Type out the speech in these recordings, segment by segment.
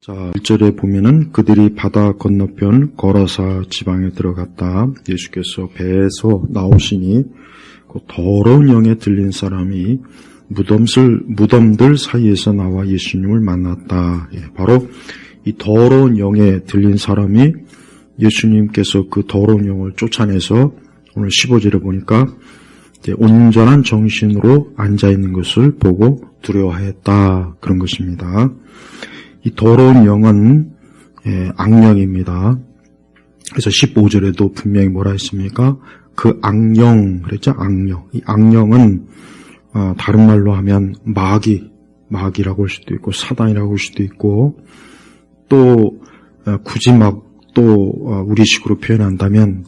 자, 1절에 보면은 그들이 바다 건너편 거라사 지방에 들어갔다. 예수께서 배에서 나오시니 그 더러운 영에 들린 사람이 무덤들 사이에서 나와 예수님을 만났다. 바로 이 더러운 영에 들린 사람이 예수님께서 그 더러운 영을 쫓아내서 오늘 15절에 보니까 온전한 정신으로 앉아있는 것을 보고 두려워했다. 그런 것입니다. 이 더러운 영은 악령입니다. 그래서 15절에도 분명히 뭐라 했습니까? 그 악령, 그랬죠? 악령. 이 악령은 다른 말로 하면 마귀라고 할 수도 있고 사단이라고 할 수도 있고 또 굳이 우리식으로 표현한다면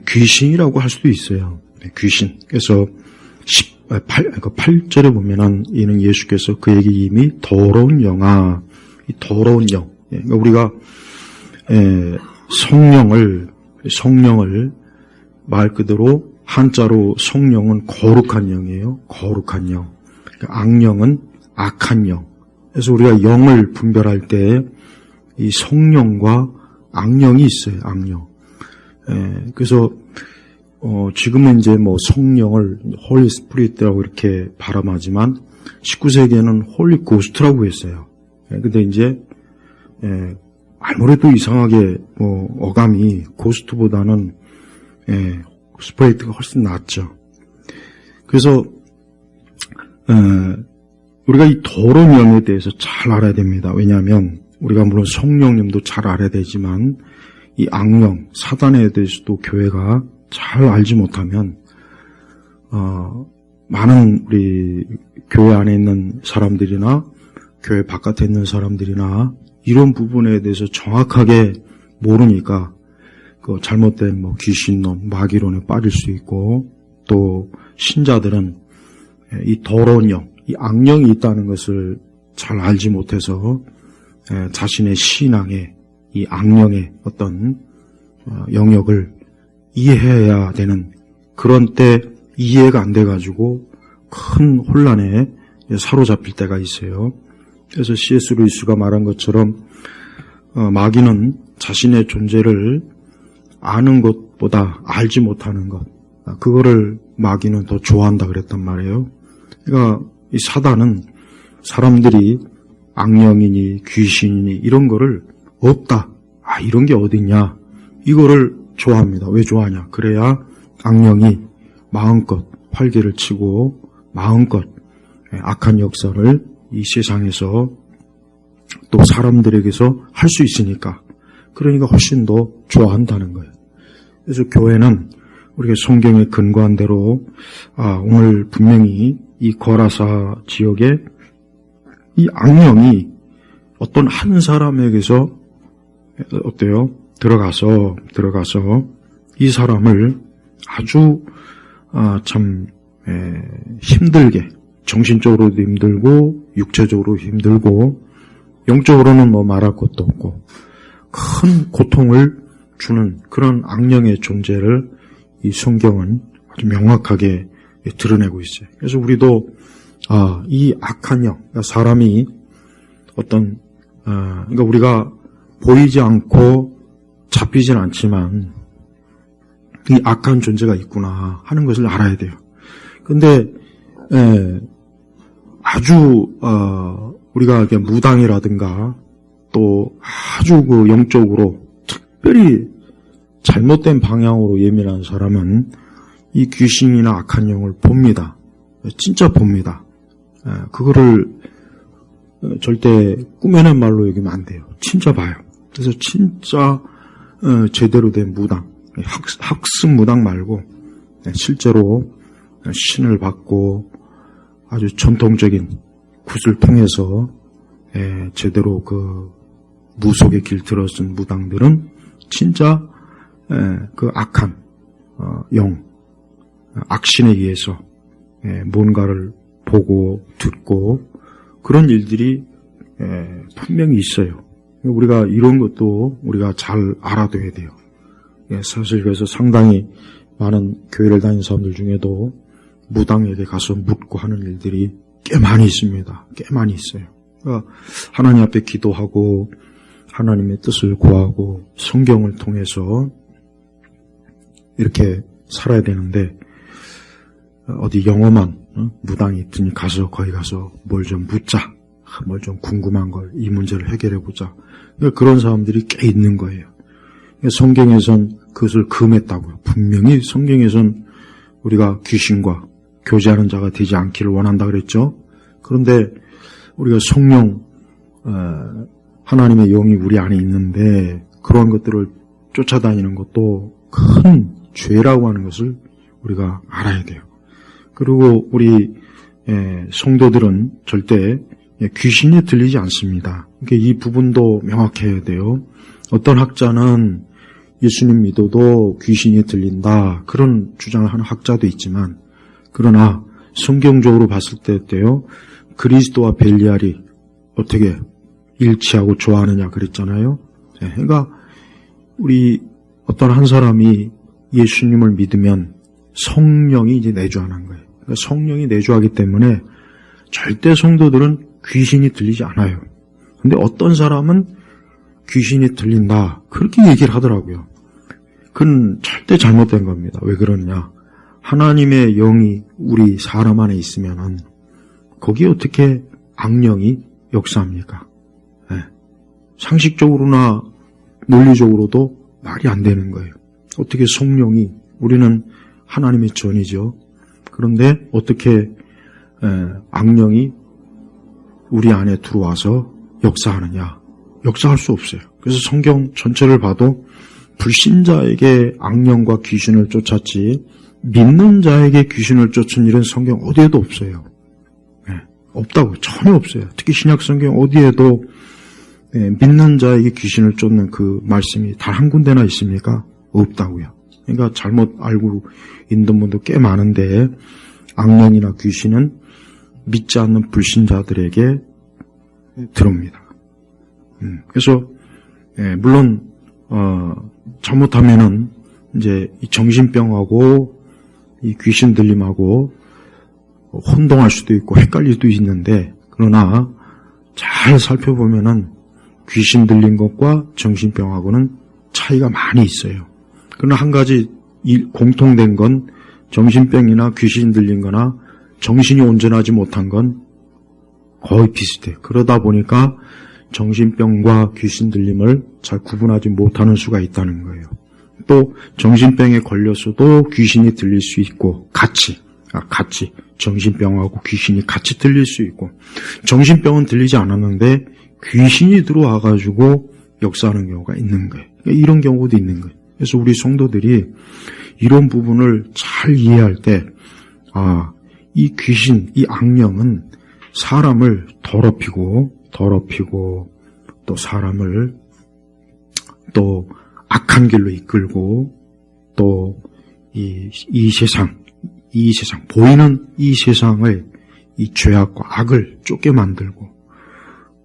귀신이라고 할 수도 있어요. 귀신. 그래서 8절에 보면은 이는 예수께서 그에게 이미 더러운 영아, 이 더러운 영. 그러니까 우리가 성령을 말 그대로 한자로 성령은 거룩한 영이에요. 거룩한 영. 그러니까 악령은 악한 영. 그래서 우리가 영을 분별할 때 이 성령과 악령이 있어요. 악령. 그래서 지금은 이제 성령을 홀리 스피릿이라고 이렇게 발음하지만 19세기에는 홀리 고스트라고 했어요. 근데 이제 아무래도 이상하게 어감이 고스트보다는 스피릿가 훨씬 낫죠. 그래서 우리가 이 더러운 영에 대해서 잘 알아야 됩니다. 왜냐하면 우리가 물론 성령님도 잘 알아야 되지만 이 악령, 사단에 대해서도 교회가 잘 알지 못하면 많은 우리 교회 안에 있는 사람들이나 교회 바깥에 있는 사람들이나 이런 부분에 대해서 정확하게 모르니까 그 잘못된 귀신론, 마귀론에 빠질 수 있고 또 신자들은 이 더러운 영, 이 악령이 있다는 것을 잘 알지 못해서 자신의 신앙에 이 악령의 어떤 영역을 이해해야 되는 그런 때 이해가 안 돼가지고 큰 혼란에 사로잡힐 때가 있어요. 그래서 C.S. 루이스가 말한 것처럼 마귀는 자신의 존재를 아는 것보다 알지 못하는 것, 그거를 마귀는 더 좋아한다 그랬단 말이에요. 그러니까 이 사단은 사람들이 악령이니 귀신이니 이런 거를 없다, 이런 게 어딨냐, 이거를 좋아합니다. 왜 좋아하냐? 그래야 악령이 마음껏 활개를 치고 마음껏 악한 역사를 이 세상에서 또 사람들에게서 할 수 있으니까, 그러니까 훨씬 더 좋아한다는 거예요. 그래서 교회는 우리가 성경에 근거한 대로 오늘 분명히 이 거라사 지역에 이 악령이 어떤 한 사람에게서 어때요? 들어가서 이 사람을 아주 참 힘들게, 정신적으로도 힘들고 육체적으로도 힘들고 영적으로는 말할 것도 없고 큰 고통을 주는 그런 악령의 존재를 이 성경은 아주 명확하게 드러내고 있어요. 그래서 우리도 이 악한 영, 그러니까 사람이 어떤 그러니까 우리가 보이지 않고 잡히진 않지만 이 악한 존재가 있구나 하는 것을 알아야 돼요. 근데 아주 우리가 이렇게 무당이라든가 또 아주 그 영적으로 특별히 잘못된 방향으로 예민한 사람은 이 귀신이나 악한 영을 봅니다. 진짜 봅니다. 그거를 절대 꾸며낸 말로 여기면 안 돼요. 진짜 봐요. 그래서 진짜 제대로 된 무당, 학습 무당 말고 실제로 신을 받고 아주 전통적인 굿을 통해서 제대로 그 무속의 길 들어선 무당들은 진짜 그 악한 영, 악신에 의해서 뭔가를 보고 듣고 그런 일들이 분명히 있어요. 우리가 이런 것도 우리가 잘 알아둬야 돼요. 사실 그래서 상당히 많은 교회를 다니는 사람들 중에도 무당에게 가서 묻고 하는 일들이 꽤 많이 있습니다. 꽤 많이 있어요. 그러니까 하나님 앞에 기도하고 하나님의 뜻을 구하고 성경을 통해서 이렇게 살아야 되는데 어디 영험한 무당이 있더니 가서 거기 가서 뭘 좀 묻자, 뭘 좀 궁금한 걸 이 문제를 해결해 보자. 그러니까 그런 사람들이 꽤 있는 거예요. 그러니까 성경에선 그것을 금했다고요. 분명히 성경에선 우리가 귀신과 교제하는 자가 되지 않기를 원한다 그랬죠. 그런데 우리가 성령 하나님의 영이 우리 안에 있는데 그러한 것들을 쫓아다니는 것도 큰 죄라고 하는 것을 우리가 알아야 돼요. 그리고 우리 성도들은 절대 귀신이 들리지 않습니다. 그러니까 이 부분도 명확해야 돼요. 어떤 학자는 예수님 믿어도 귀신이 들린다 그런 주장을 하는 학자도 있지만 그러나 성경적으로 봤을 때요 그리스도와 벨리알이 어떻게 일치하고 좋아하느냐 그랬잖아요. 그러니까 우리 어떤 한 사람이 예수님을 믿으면 성령이 이제 내주하는 거예요. 그러니까 성령이 내주하기 때문에 절대 성도들은 귀신이 들리지 않아요. 근데 어떤 사람은 귀신이 들린다 그렇게 얘기를 하더라고요. 그건 절대 잘못된 겁니다. 왜 그러느냐? 하나님의 영이 우리 사람 안에 있으면은 거기에 어떻게 악령이 역사합니까? 네. 상식적으로나 논리적으로도 말이 안 되는 거예요. 어떻게 성령이 우리는 하나님의 전이죠. 그런데 어떻게 악령이 우리 안에 들어와서 역사하느냐? 역사할 수 없어요. 그래서 성경 전체를 봐도 불신자에게 악령과 귀신을 쫓았지 믿는 자에게 귀신을 쫓은 일은 성경 어디에도 없어요. 네, 없다고 전혀 없어요. 특히 신약 성경 어디에도 믿는 자에게 귀신을 쫓는 그 말씀이 단 한 군데나 있습니까? 없다고요. 그러니까 잘못 알고 있는 분도 꽤 많은데 악령이나 귀신은 믿지 않는 불신자들에게 들어옵니다. 그래서 물론 잘못하면은 이제 이 정신병하고 이 귀신 들림하고 혼동할 수도 있고 헷갈릴 수도 있는데 그러나 잘 살펴보면은 귀신 들린 것과 정신병하고는 차이가 많이 있어요. 그러나 한 가지 공통된 건 정신병이나 귀신 들린 거나 정신이 온전하지 못한 건 거의 비슷해요. 그러다 보니까 정신병과 귀신 들림을 잘 구분하지 못하는 수가 있다는 거예요. 또 정신병에 걸렸어도 귀신이 들릴 수 있고 같이 정신병하고 귀신이 같이 들릴 수 있고 정신병은 들리지 않았는데 귀신이 들어와가지고 역사하는 경우가 있는 거예요. 그러니까 이런 경우도 있는 거예요. 그래서 우리 성도들이 이런 부분을 잘 이해할 때 이 귀신, 이 악령은 사람을 더럽히고 또 사람을 또 악한 길로 이끌고 또 이 세상 보이는 이 세상을 이 죄악과 악을 쫓게 만들고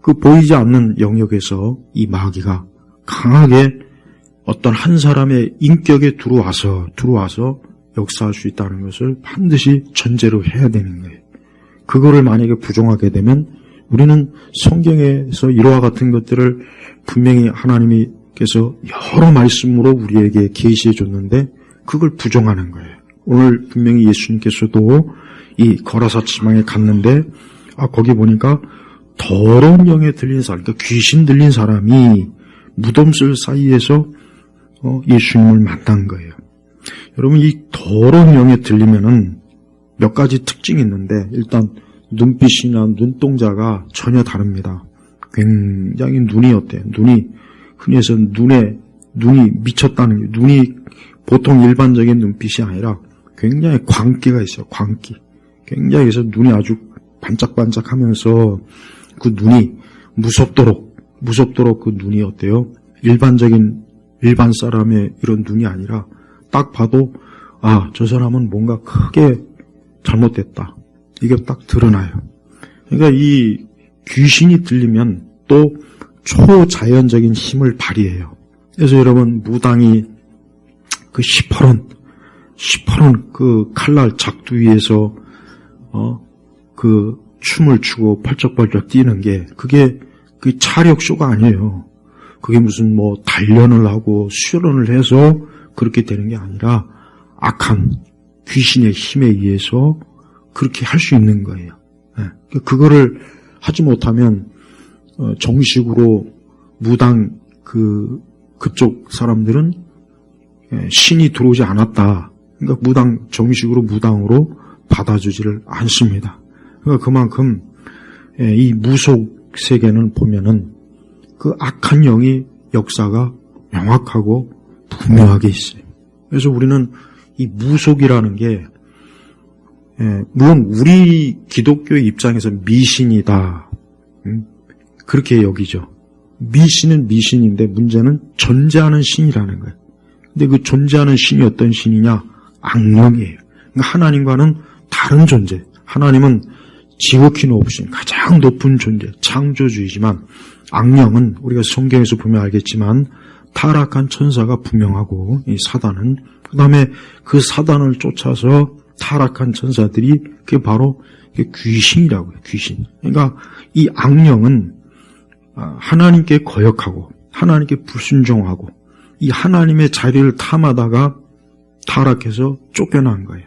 그 보이지 않는 영역에서 이 마귀가 강하게 어떤 한 사람의 인격에 들어와서 역사할 수 있다는 것을 반드시 전제로 해야 되는 거예요. 그거를 만약에 부정하게 되면 우리는 성경에서 이와 같은 것들을 분명히 하나님께서 여러 말씀으로 우리에게 계시해 줬는데 그걸 부정하는 거예요. 오늘 분명히 예수님께서도 이 거라사 지방에 갔는데 거기 보니까 더러운 영에 들린 사람, 그러니까 귀신 들린 사람이 무덤슬 사이에서 예수님을 만난 거예요. 여러분 이 더러운 영에 들리면은 몇 가지 특징이 있는데 일단 눈빛이나 눈동자가 전혀 다릅니다. 굉장히 눈이 어때요? 눈이 흔히 해서 눈이 미쳤다는 게 눈이 보통 일반적인 눈빛이 아니라 굉장히 광기가 있어요. 광기. 굉장히 해서 눈이 아주 반짝반짝하면서 그 눈이 무섭도록 그 눈이 어때요? 일반 사람의 이런 눈이 아니라 딱 봐도 저 사람은 뭔가 크게 잘못됐다. 이게 딱 드러나요. 그러니까 이 귀신이 들리면 또 초자연적인 힘을 발휘해요. 그래서 여러분 무당이 그 시퍼런 그 칼날 작두 위에서 그 춤을 추고 펄쩍펄쩍 뛰는 게 그게 그 차력쇼가 아니에요. 그게 무슨 뭐 단련을 하고 수련을 해서 그렇게 되는 게 아니라 악한 귀신의 힘에 의해서 그렇게 할 수 있는 거예요. 그거를 하지 못하면 정식으로 무당 그쪽 사람들은 신이 들어오지 않았다. 그러니까 정식으로 무당으로 받아주지를 않습니다. 그러니까 그만큼 이 무속 세계는 보면은 그 악한 영의 역사가 명확하고 분명하게 있어요. 그래서 우리는 이 무속이라는 게 물론 우리 기독교의 입장에서 미신이다 그렇게 여기죠. 미신은 미신인데 문제는 존재하는 신이라는 거예요. 근데 그 존재하는 신이 어떤 신이냐? 악령이에요. 그러니까 하나님과는 다른 존재. 하나님은 지극히 높으신 가장 높은 존재, 창조주이지만 악령은 우리가 성경에서 보면 알겠지만 타락한 천사가 분명하고 이 사단은 그 다음에 그 사단을 쫓아서 타락한 천사들이 그게 바로 귀신이라고 해요. 귀신. 그러니까 이 악령은 하나님께 거역하고 하나님께 불순종하고 이 하나님의 자리를 탐하다가 타락해서 쫓겨난 거예요.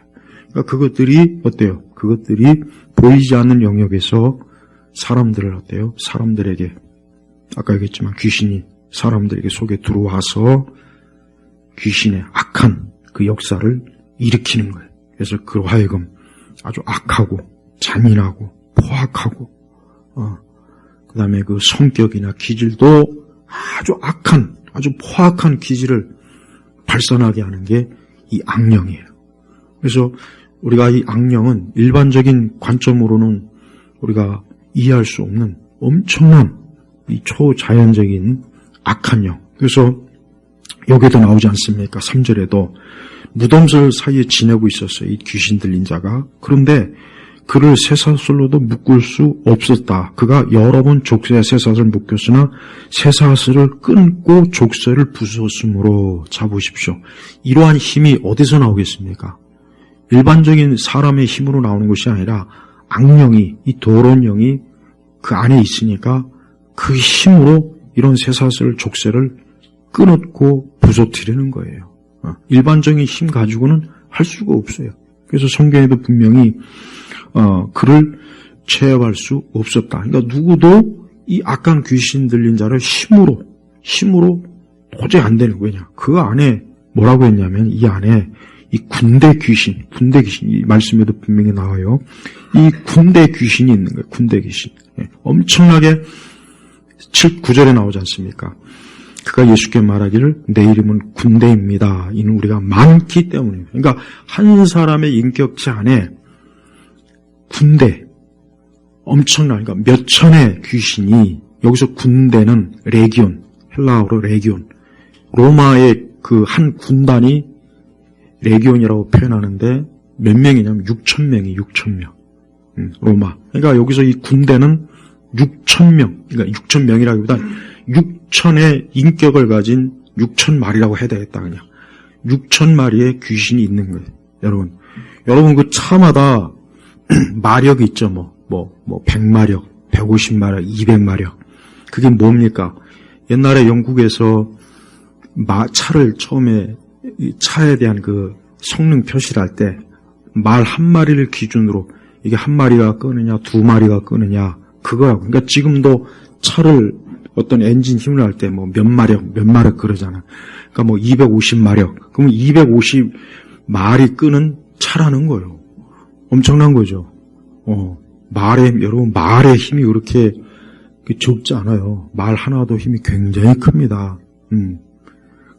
그러니까 그것들이 어때요? 그것들이 보이지 않는 영역에서 사람들을 어때요? 사람들에게 아까 얘기했지만 귀신이 사람들에게 속에 들어와서 귀신의 악한 그 역사를 일으키는 거예요. 그래서 그 하여금 아주 악하고 잔인하고 포악하고 그 다음에 그 성격이나 기질도 아주 악한 아주 포악한 기질을 발산하게 하는 게 이 악령이에요. 그래서 우리가 이 악령은 일반적인 관점으로는 우리가 이해할 수 없는 엄청난 이 초자연적인 악한 영. 그래서 여기에도 나오지 않습니까? 3절에도 무덤설 사이에 지내고 있었어요. 이 귀신 들린 자가. 그런데 그를 쇠사슬로도 묶을 수 없었다. 그가 여러 번 족쇄에 쇠사슬을 묶였으나 쇠사슬을 끊고 족쇄를 부수었으므로 잡으십시오. 이러한 힘이 어디서 나오겠습니까? 일반적인 사람의 힘으로 나오는 것이 아니라 악령이, 이 더러운 영이 그 안에 있으니까 그 힘으로 이런 쇠사슬 족쇄를 끊었고 부서뜨리는 거예요. 일반적인 힘 가지고는 할 수가 없어요. 그래서 성경에도 분명히 그를 체험할 수 없었다. 그러니까 누구도 이 악한 귀신 들린 자를 힘으로 도저히 안 되는 거냐. 그 안에 뭐라고 했냐면 이 안에 이 군대 귀신, 이 말씀에도 분명히 나와요. 이 군대 귀신이 있는 거예요. 군대 귀신. 엄청나게 9절에 나오지 않습니까? 그가 예수께 말하기를 내 이름은 군대입니다. 이는 우리가 많기 때문입니다. 그러니까 한 사람의 인격체 안에 군대, 엄청난, 그러니까 몇 천의 귀신이, 여기서 군대는 레기온, 헬라어로 레기온, 로마의 그 한 군단이 레기온이라고 표현하는데 몇 명이냐면 6,000명. 로마. 그러니까 여기서 이 군대는 6,000명, 그러니까 6,000명이라기보다 6,000의 인격을 가진 6,000마리라고 해야 되겠다, 그냥. 6,000마리의 귀신이 있는 거예요, 여러분. 여러분, 그 차마다 마력이 있죠, 100마력, 150마력, 200마력. 그게 뭡니까? 옛날에 영국에서 차를 처음에, 차에 대한 그 성능 표시를 할 때, 말 한 마리를 기준으로, 이게 한 마리가 끄느냐, 두 마리가 끄느냐, 그거라고. 그러니까 지금도 차를 어떤 엔진 힘을 할 때 몇 마력 그러잖아. 그러니까 250마력. 그러면 250마리 끄는 차라는 거예요. 엄청난 거죠. 여러분, 말의 힘이 그렇게 적지 않아요. 말 하나도 힘이 굉장히 큽니다.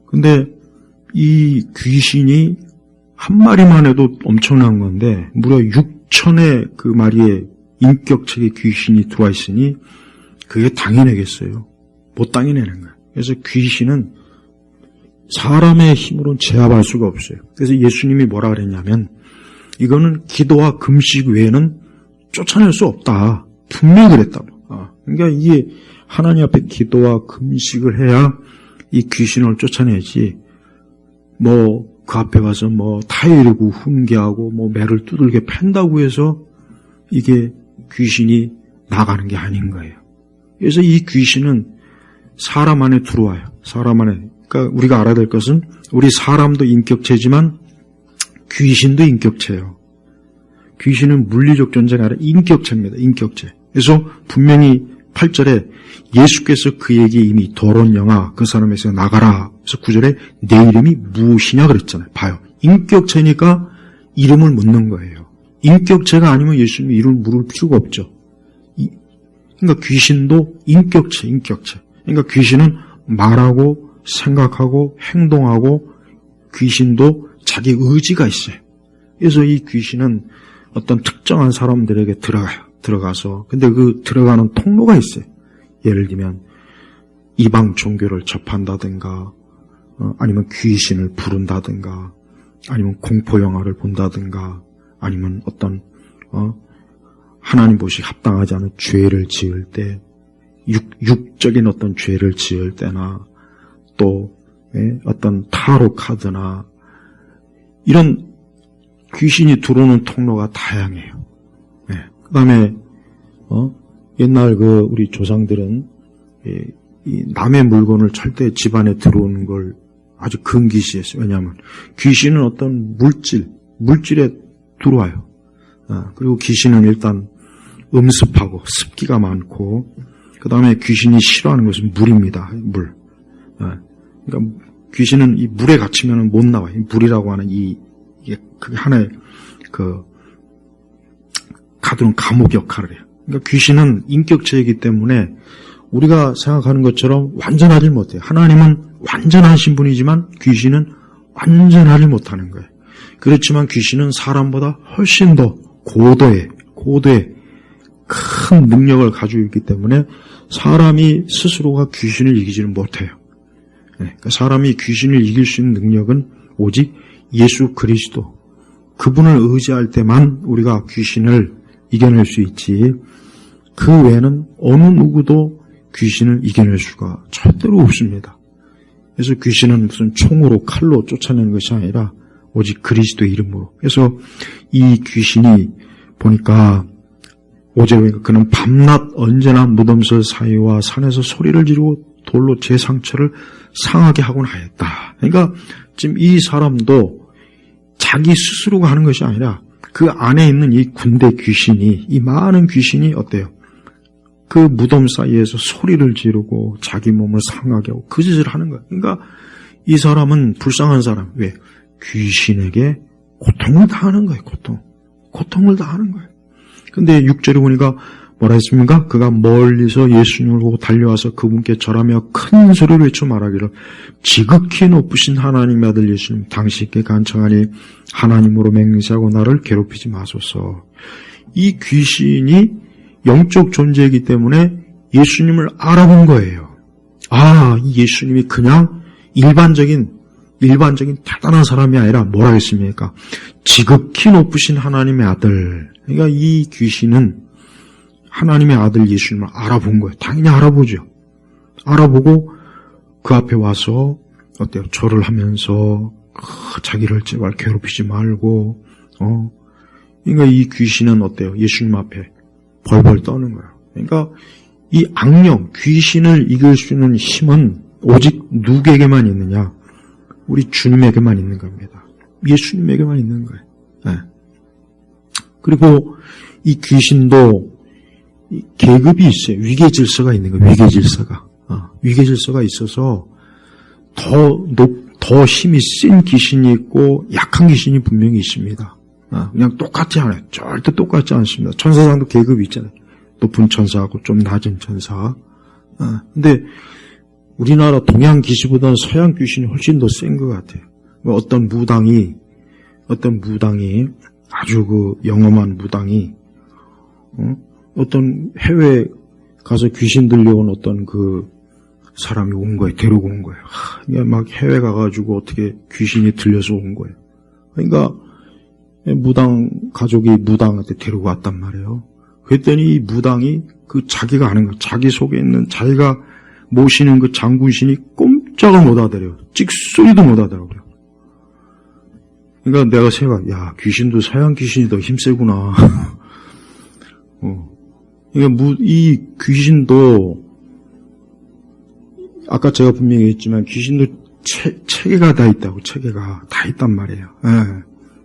근데 이 귀신이 한 마리만 해도 엄청난 건데, 무려 6천의 그 마리의 인격체의 귀신이 들어와 있으니, 그게 당해내겠어요. 못 당해내는 거예요. 그래서 귀신은 사람의 힘으로는 제압할 수가 없어요. 그래서 예수님이 뭐라 그랬냐면, 이거는 기도와 금식 외에는 쫓아낼 수 없다. 분명히 그랬다고. 그러니까 이게 하나님 앞에 기도와 금식을 해야 이 귀신을 쫓아내지, 그 앞에 가서 타이르고 훈계하고 매를 두들겨 팬다고 해서 이게 귀신이 나가는 게 아닌 거예요. 그래서 이 귀신은 사람 안에 들어와요. 사람 안에. 그러니까 우리가 알아야 될 것은 우리 사람도 인격체지만 귀신도 인격체예요. 귀신은 물리적 존재가 아니라 인격체입니다. 인격체. 그래서 분명히 8절에 예수께서 그에게 이미 더러운 영아 그 사람에서 나가라. 그래서 9절에 내 이름이 무엇이냐 그랬잖아요. 봐요. 인격체니까 이름을 묻는 거예요. 인격체가 아니면 예수님이 이름을 물을 필요가 없죠. 그러니까 귀신도 인격체. 그러니까 귀신은 말하고 생각하고 행동하고 귀신도 자기 의지가 있어요. 그래서 이 귀신은 어떤 특정한 사람들에게 들어가서 근데 그 들어가는 통로가 있어요. 예를 들면 이방 종교를 접한다든가 아니면 귀신을 부른다든가 아니면 공포 영화를 본다든가 아니면 어떤 하나님 보시기 합당하지 않은 죄를 지을 때 육적인 어떤 죄를 지을 때나 또 어떤 타로 카드나 이런 귀신이 들어오는 통로가 다양해요. 그 다음에 옛날 우리 조상들은 이 남의 물건을 절대 집안에 들어오는 걸 아주 금기시했어요. 왜냐하면 귀신은 어떤 물질에 들어와요. 그리고 귀신은 일단 음습하고 습기가 많고 그 다음에 귀신이 싫어하는 것은 물입니다. 물. 그러니까 귀신은 이 물에 갇히면 못 나와요. 이 물이라고 하는 이게 그게 하나의 가두는 감옥 역할을 해요. 그러니까 귀신은 인격체이기 때문에 우리가 생각하는 것처럼 완전하지 못해요. 하나님은 완전하신 분이지만 귀신은 완전하지 못하는 거예요. 그렇지만 귀신은 사람보다 훨씬 더 고도의 큰 능력을 가지고 있기 때문에 사람이 스스로가 귀신을 이기지는 못해요. 그러니까 사람이 귀신을 이길 수 있는 능력은 오직 예수 그리스도 그분을 의지할 때만 우리가 귀신을 이겨낼 수 있지 그 외에는 어느 누구도 귀신을 이겨낼 수가 절대로 없습니다. 그래서 귀신은 무슨 총으로 칼로 쫓아내는 것이 아니라 오직 그리스도의 이름으로. 그래서 이 귀신이 보니까 5절에 그는 밤낮 언제나 무덤설 사이와 산에서 소리를 지르고 돌로 제 상처를 상하게 하곤 하였다. 그러니까 지금 이 사람도 자기 스스로가 하는 것이 아니라 그 안에 있는 이 군대 귀신이 이 많은 귀신이 어때요? 그 무덤 사이에서 소리를 지르고 자기 몸을 상하게 하고 그 짓을 하는 거예요. 그러니까 이 사람은 불쌍한 사람. 왜? 귀신에게 고통을 당하는 거예요. 고통을 당하는 거예요. 근데 6절에 보니까 뭐라 했습니까? 그가 멀리서 예수님을 보고 달려와서 그분께 절하며 큰 소리로 외쳐 말하기를 지극히 높으신 하나님의 아들 예수님 당신께 간청하니 하나님으로 맹세하고 나를 괴롭히지 마소서. 이 귀신이 영적 존재이기 때문에 예수님을 알아본 거예요. 이 예수님이 그냥 일반적인 대단한 사람이 아니라 뭐라 했습니까? 지극히 높으신 하나님의 아들. 그러니까 이 귀신은 하나님의 아들 예수님을 알아본 거예요. 당연히 알아보죠. 알아보고 그 앞에 와서 어때요? 절을 하면서 자기를 제발 괴롭히지 말고 그러니까 이 귀신은 어때요? 예수님 앞에 벌벌 떠는 거예요. 그러니까 이 악령, 귀신을 이길 수 있는 힘은 오직 누구에게만 있느냐? 우리 주님에게만 있는 겁니다. 예수님에게만 있는 거예요. 그리고 이 귀신도 계급이 있어요. 위계질서가 있는 거예요. 위계질서가 있어서 더 힘이 센 귀신이 있고 약한 귀신이 분명히 있습니다. 그냥 똑같지 않아요. 절대 똑같지 않습니다. 천사장도 계급이 있잖아요. 높은 천사하고 좀 낮은 천사. 근데 우리나라 동양 귀신보다는 서양 귀신이 훨씬 더 센 것 같아요. 어떤 무당이 아주 영험한 무당이 어떤 해외 가서 귀신 들려온 어떤 사람이 온 거예요. 데리고 온 거예요. 막 해외 가가지고 어떻게 귀신이 들려서 온 거예요. 그러니까 가족이 무당한테 데리고 왔단 말이에요. 그랬더니 이 무당이 자기가 아는 거, 자기 속에 있는 자기가 모시는 그 장군신이 꼼짝을 못 하더래요. 찍소리도 못 하더라고요. 그러니까 내가 귀신도 서양 귀신이 더 힘세구나. 이 귀신도, 아까 제가 분명히 했지만, 귀신도 체계가 다 있다고, 체계가 다 있단 말이에요. 예.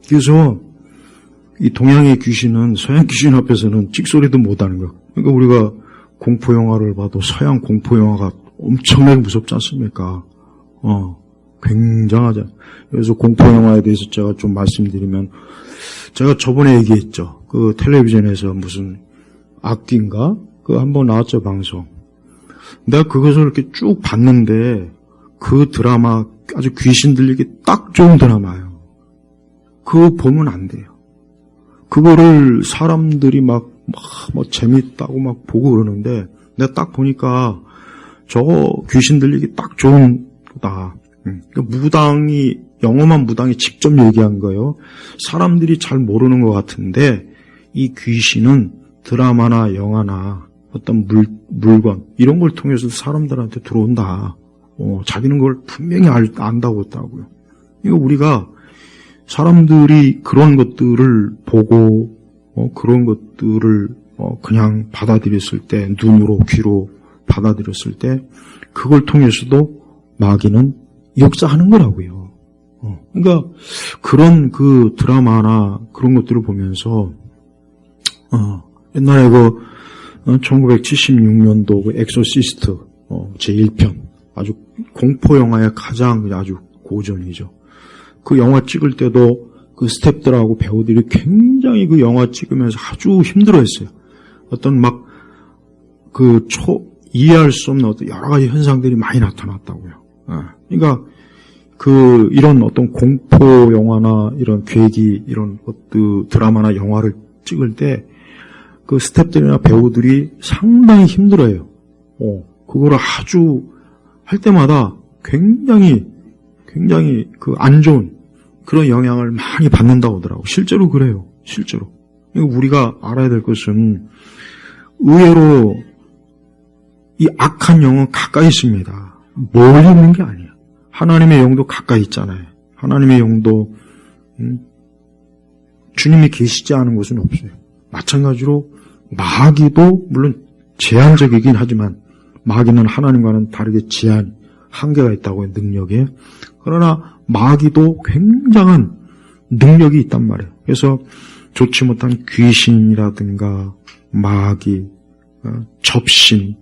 그래서, 이 동양의 귀신은 서양 귀신 앞에서는 찍소리도 못하는 거. 그러니까 우리가 공포영화를 봐도 서양 공포영화가 엄청나게 무섭지 않습니까? 굉장하죠. 그래서 공포영화에 대해서 제가 좀 말씀드리면, 제가 저번에 얘기했죠. 그 텔레비전에서 무슨 악귀인가? 그 한번 나왔죠, 방송. 내가 그것을 이렇게 쭉 봤는데, 그 드라마 아주 귀신 들리기 딱 좋은 드라마예요. 그거 보면 안 돼요. 그거를 사람들이 막 재밌다고 막 보고 그러는데, 내가 딱 보니까 저거 귀신 들리기 딱 좋은 거다. 무당이, 영험한 무당이 직접 얘기한 거예요. 사람들이 잘 모르는 것 같은데, 이 귀신은 드라마나 영화나 어떤 물건, 이런 걸 통해서 사람들한테 들어온다. 자기는 그걸 분명히 안다고 했다고요. 이거 우리가 사람들이 그런 것들을 보고, 그런 것들을, 그냥 받아들였을 때, 눈으로, 귀로 받아들였을 때, 그걸 통해서도 마귀는 역사하는 거라고요. 그러니까, 그런 그 드라마나 그런 것들을 보면서, 옛날에 1976년도 그 엑소시스트, 제1편, 아주 공포영화의 가장 아주 고전이죠. 그 영화 찍을 때도 그 스태프들하고 배우들이 굉장히 그 영화 찍으면서 아주 힘들어했어요. 어떤 이해할 수 없는 어떤 여러 가지 현상들이 많이 나타났다고요. 그러니까 이런 어떤 공포 영화나 이런 괴기 이런 것들 드라마나 영화를 찍을 때 그 스태프들이나 배우들이 상당히 힘들어해요. 그거를 아주 할 때마다 굉장히 그 안 좋은 그런 영향을 많이 받는다고 하더라고요. 실제로 그래요. 실제로. 우리가 알아야 될 것은 의외로 이 악한 영은 가까이 있습니다. 멀리 있는 게 아니에요. 하나님의 영도 가까이 있잖아요. 하나님의 영도 주님이 계시지 않은 곳은 없어요. 마찬가지로 마귀도 물론 제한적이긴 하지만 마귀는 하나님과는 다르게 한계가 있다고요. 능력에. 그러나 마귀도 굉장한 능력이 있단 말이에요. 그래서 좋지 못한 귀신이라든가 마귀, 접신,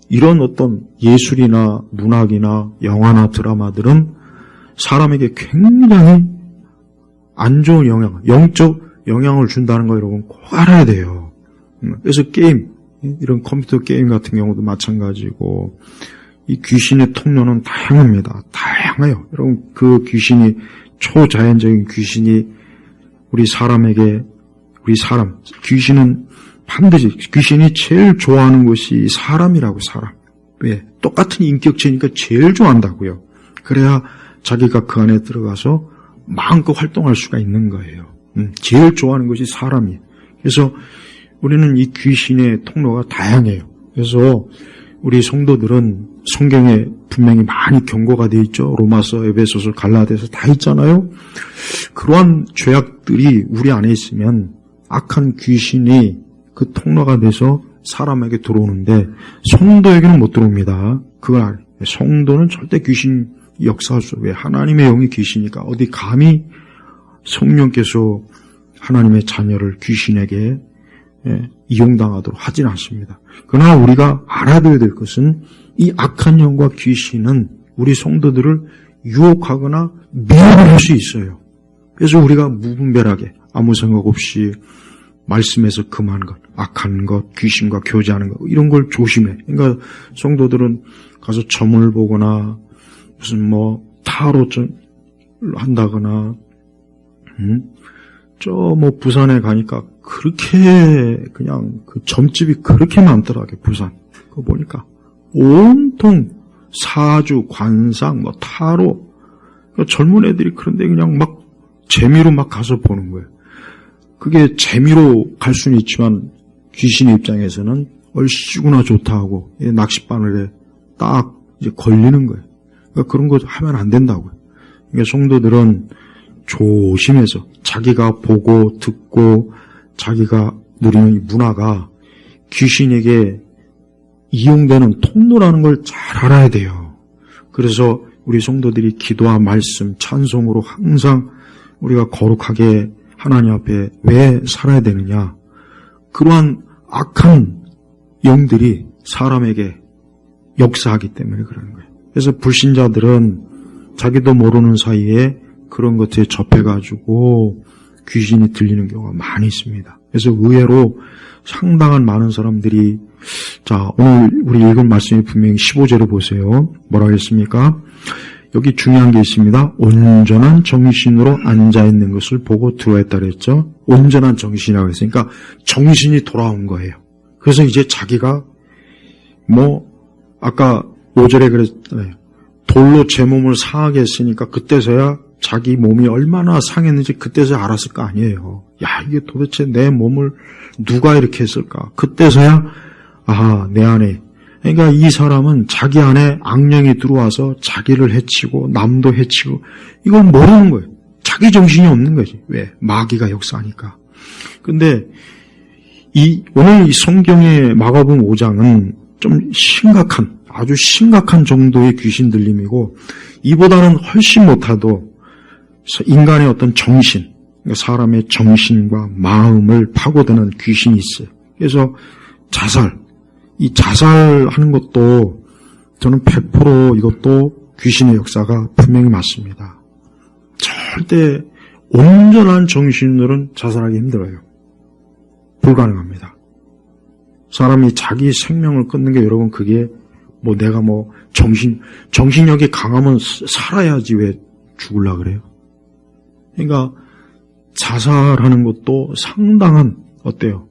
이런 어떤 예술이나 문학이나 영화나 드라마들은 사람에게 굉장히 안 좋은 영적 영향을 준다는 거 여러분 꼭 알아야 돼요. 그래서 이런 컴퓨터 게임 같은 경우도 마찬가지고, 이 귀신의 통로는 다양합니다. 다양해요. 여러분, 초자연적인 귀신이 귀신은 반드시, 귀신이 제일 좋아하는 것이 사람이라고, 사람. 왜? 똑같은 인격체니까 제일 좋아한다고요. 그래야 자기가 그 안에 들어가서 마음껏 활동할 수가 있는 거예요. 제일 좋아하는 것이 사람이에요. 그래서 우리는 이 귀신의 통로가 다양해요. 그래서 우리 성도들은 성경에 분명히 많이 경고가 되어 있죠. 로마서, 에베소서, 갈라디아서 다 있잖아요. 그러한 죄악들이 우리 안에 있으면 악한 귀신이 그 통로가 돼서 사람에게 들어오는데 성도에게는 못 들어옵니다. 그걸 알아요. 성도는 절대 귀신 역사할 수 없어요. 왜? 하나님의 영이 귀신이니까 어디 감히 성령께서 하나님의 자녀를 귀신에게 이용당하도록 하진 않습니다. 그러나 우리가 알아둬야 될 것은 이 악한 영과 귀신은 우리 성도들을 유혹하거나 미혹을 할 수 있어요. 그래서 우리가 무분별하게 아무 생각 없이 말씀에서 금한 것, 악한 것, 귀신과 교제하는 것 이런 걸 조심해. 그러니까 성도들은 가서 점을 보거나 무슨 타로 한다거나 부산에 가니까 그렇게 그냥 그 점집이 그렇게 많더라고요. 부산. 그거 보니까 온통 사주, 관상, 타로. 그러니까 젊은 애들이 그런데 그냥 재미로 가서 보는 거예요. 그게 재미로 갈 수는 있지만 귀신의 입장에서는 얼씨구나 좋다 하고 낚싯바늘에 딱 이제 걸리는 거예요. 그러니까 그런 거 하면 안 된다고요. 그러니까 성도들은 조심해서 자기가 보고 듣고 자기가 누리는 이 문화가 귀신에게 이용되는 통로라는 걸 잘 알아야 돼요. 그래서 우리 성도들이 기도와 말씀, 찬송으로 항상 우리가 거룩하게 하나님 앞에 왜 살아야 되느냐. 그러한 악한 영들이 사람에게 역사하기 때문에 그러는 거예요. 그래서 불신자들은 자기도 모르는 사이에 그런 것에 접해가지고 귀신이 들리는 경우가 많이 있습니다. 그래서 의외로 상당한 많은 사람들이, 자, 오늘 우리 읽은 말씀이 분명히 15절을 보세요. 뭐라고 했습니까? 여기 중요한 게 있습니다. 온전한 정신으로 앉아있는 것을 보고 들어왔다 그랬죠. 온전한 정신이라고 했으니까 정신이 돌아온 거예요. 그래서 이제 자기가 아까 5절에 그랬잖아요. 돌로 제 몸을 상하게 했으니까 그때서야 자기 몸이 얼마나 상했는지 그때서야 알았을 거 아니에요. 야, 이게 도대체 내 몸을 누가 이렇게 했을까? 그때서야 내 안에, 그러니까 이 사람은 자기 안에 악령이 들어와서 자기를 해치고 남도 해치고 이걸 모르는 거예요. 자기 정신이 없는 거지. 왜? 마귀가 역사하니까. 근데 오늘 이 성경의 마가복음 5장은 좀 심각한, 아주 심각한 정도의 귀신 들림이고, 이보다는 훨씬 못하도 인간의 어떤 정신, 사람의 정신과 마음을 파고드는 귀신이 있어요. 그래서 이 자살하는 것도 저는 100% 이것도 귀신의 역사가 분명히 맞습니다. 절대 온전한 정신으로는 자살하기 힘들어요. 불가능합니다. 사람이 자기 생명을 끊는 게 여러분 그게 내가 정신력이 강하면 살아야지 왜 죽으려고 그래요? 그러니까 자살하는 것도 상당한 어때요?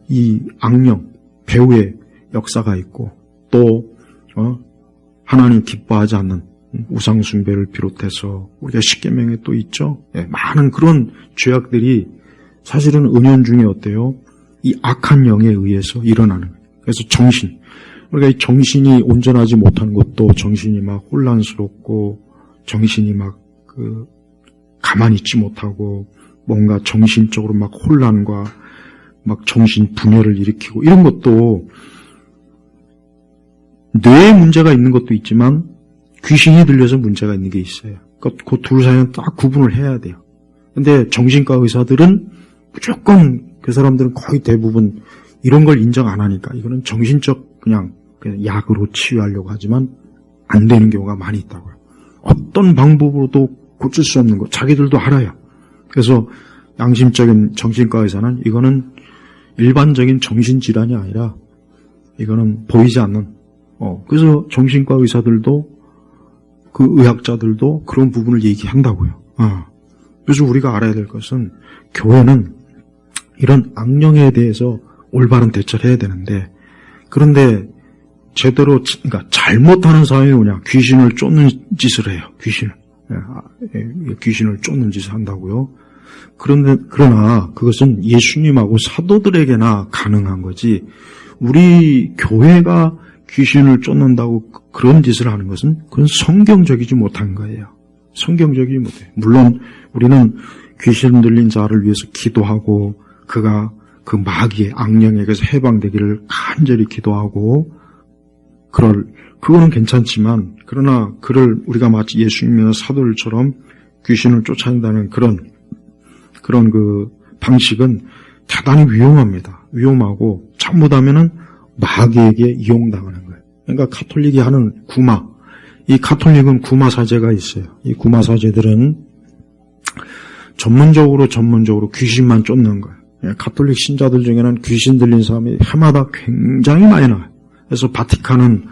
이 악령, 배후의 역사가 있고 또 하나님 기뻐하지 않는 우상 숭배를 비롯해서 우리가 십계명에 또 있죠. 많은 그런 죄악들이 사실은 은연중에 어때요? 이 악한 영에 의해서 일어나는 거예요. 그래서 정신, 우리가 이 정신이 온전하지 못한 것도 정신이 막 혼란스럽고 정신이 막 가만히 있지 못하고 뭔가 정신적으로 막 혼란과 막 정신 분열을 일으키고 이런 것도 뇌에 문제가 있는 것도 있지만 귀신이 들려서 문제가 있는 게 있어요. 그러니까 그 둘 사이는 딱 구분을 해야 돼요. 근데 정신과 의사들은 무조건 그 사람들은 거의 대부분 이런 걸 인정 안 하니까 이거는 정신적 그냥 약으로 치유하려고 하지만 안 되는 경우가 많이 있다고요. 어떤 방법으로도 고칠 수 없는 거 자기들도 알아요. 그래서 양심적인 정신과 의사는 이거는 일반적인 정신질환이 아니라 이거는 보이지 않는 그래서 정신과 의사들도 그 의학자들도 그런 부분을 얘기한다고요. 그래서 우리가 알아야 될 것은 교회는 이런 악령에 대해서 올바른 대처를 해야 되는데 그런데 제대로 그러니까 잘못하는 사람이 뭐냐? 귀신을 쫓는 짓을 해요. 귀신을 쫓는 짓을 한다고요. 그러나 그것은 예수님하고 사도들에게나 가능한 거지 우리 교회가 귀신을 쫓는다고 그런 짓을 하는 것은 그건 성경적이지 못한 거예요. 성경적이지 못해요. 물론 우리는 귀신 들린 자를 위해서 기도하고 그가 그 마귀의 악령에게서 해방되기를 간절히 기도하고 그거는 괜찮지만 그러나 그를 우리가 마치 예수님이나 사도들처럼 귀신을 쫓아낸다는 그런 그 방식은 대단히 위험합니다. 위험하고 잘못하면은 마귀에게 이용당하는 거예요. 그러니까 가톨릭이 하는 이 가톨릭은 구마 사제가 있어요. 이 구마 사제들은 전문적으로 귀신만 쫓는 거예요. 가톨릭 신자들 중에는 귀신 들린 사람이 해마다 굉장히 많이 나와요. 그래서 바티칸은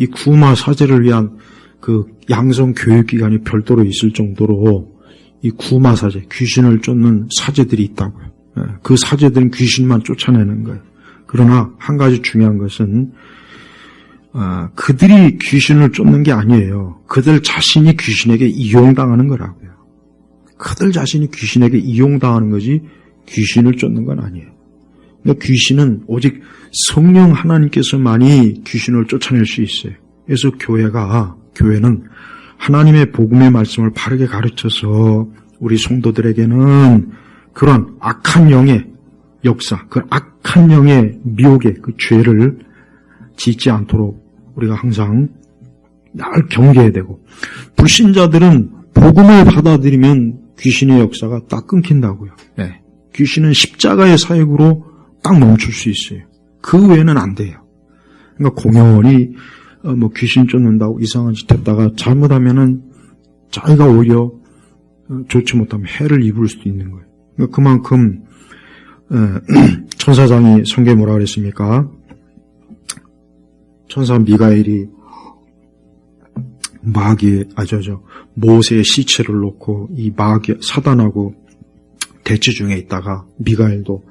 이 구마 사제를 위한 그 양성 교육기관이 별도로 있을 정도로 이 구마 사제, 귀신을 쫓는 사제들이 있다고요. 그 사제들은 귀신만 쫓아내는 거예요. 그러나 한 가지 중요한 것은 그들이 귀신을 쫓는 게 아니에요. 그들 자신이 귀신에게 이용당하는 거라고요. 그들 자신이 귀신에게 이용당하는 거지 귀신을 쫓는 건 아니에요. 그러니까 귀신은 오직 성령 하나님께서만이 귀신을 쫓아낼 수 있어요. 그래서 교회는 하나님의 복음의 말씀을 바르게 가르쳐서 우리 성도들에게는 그런 악한 영의 역사, 그 악한 영의 미혹의 그 죄를 짓지 않도록 우리가 항상 날 경계해야 되고, 불신자들은 복음을 받아들이면 귀신의 역사가 딱 끊긴다고요. 네. 귀신은 십자가의 사역으로 딱 멈출 수 있어요. 그 외에는 안 돼요. 그러니까 공연히 귀신 쫓는다고 이상한 짓 했다가 잘못하면은 자기가 오히려 좋지 못하면 해를 입을 수도 있는 거예요. 그러니까 그만큼 천사장이 성경에 뭐라 그랬습니까? 천사 미가엘이 모세의 시체를 놓고 이 사단하고 대치 중에 있다가 미가엘도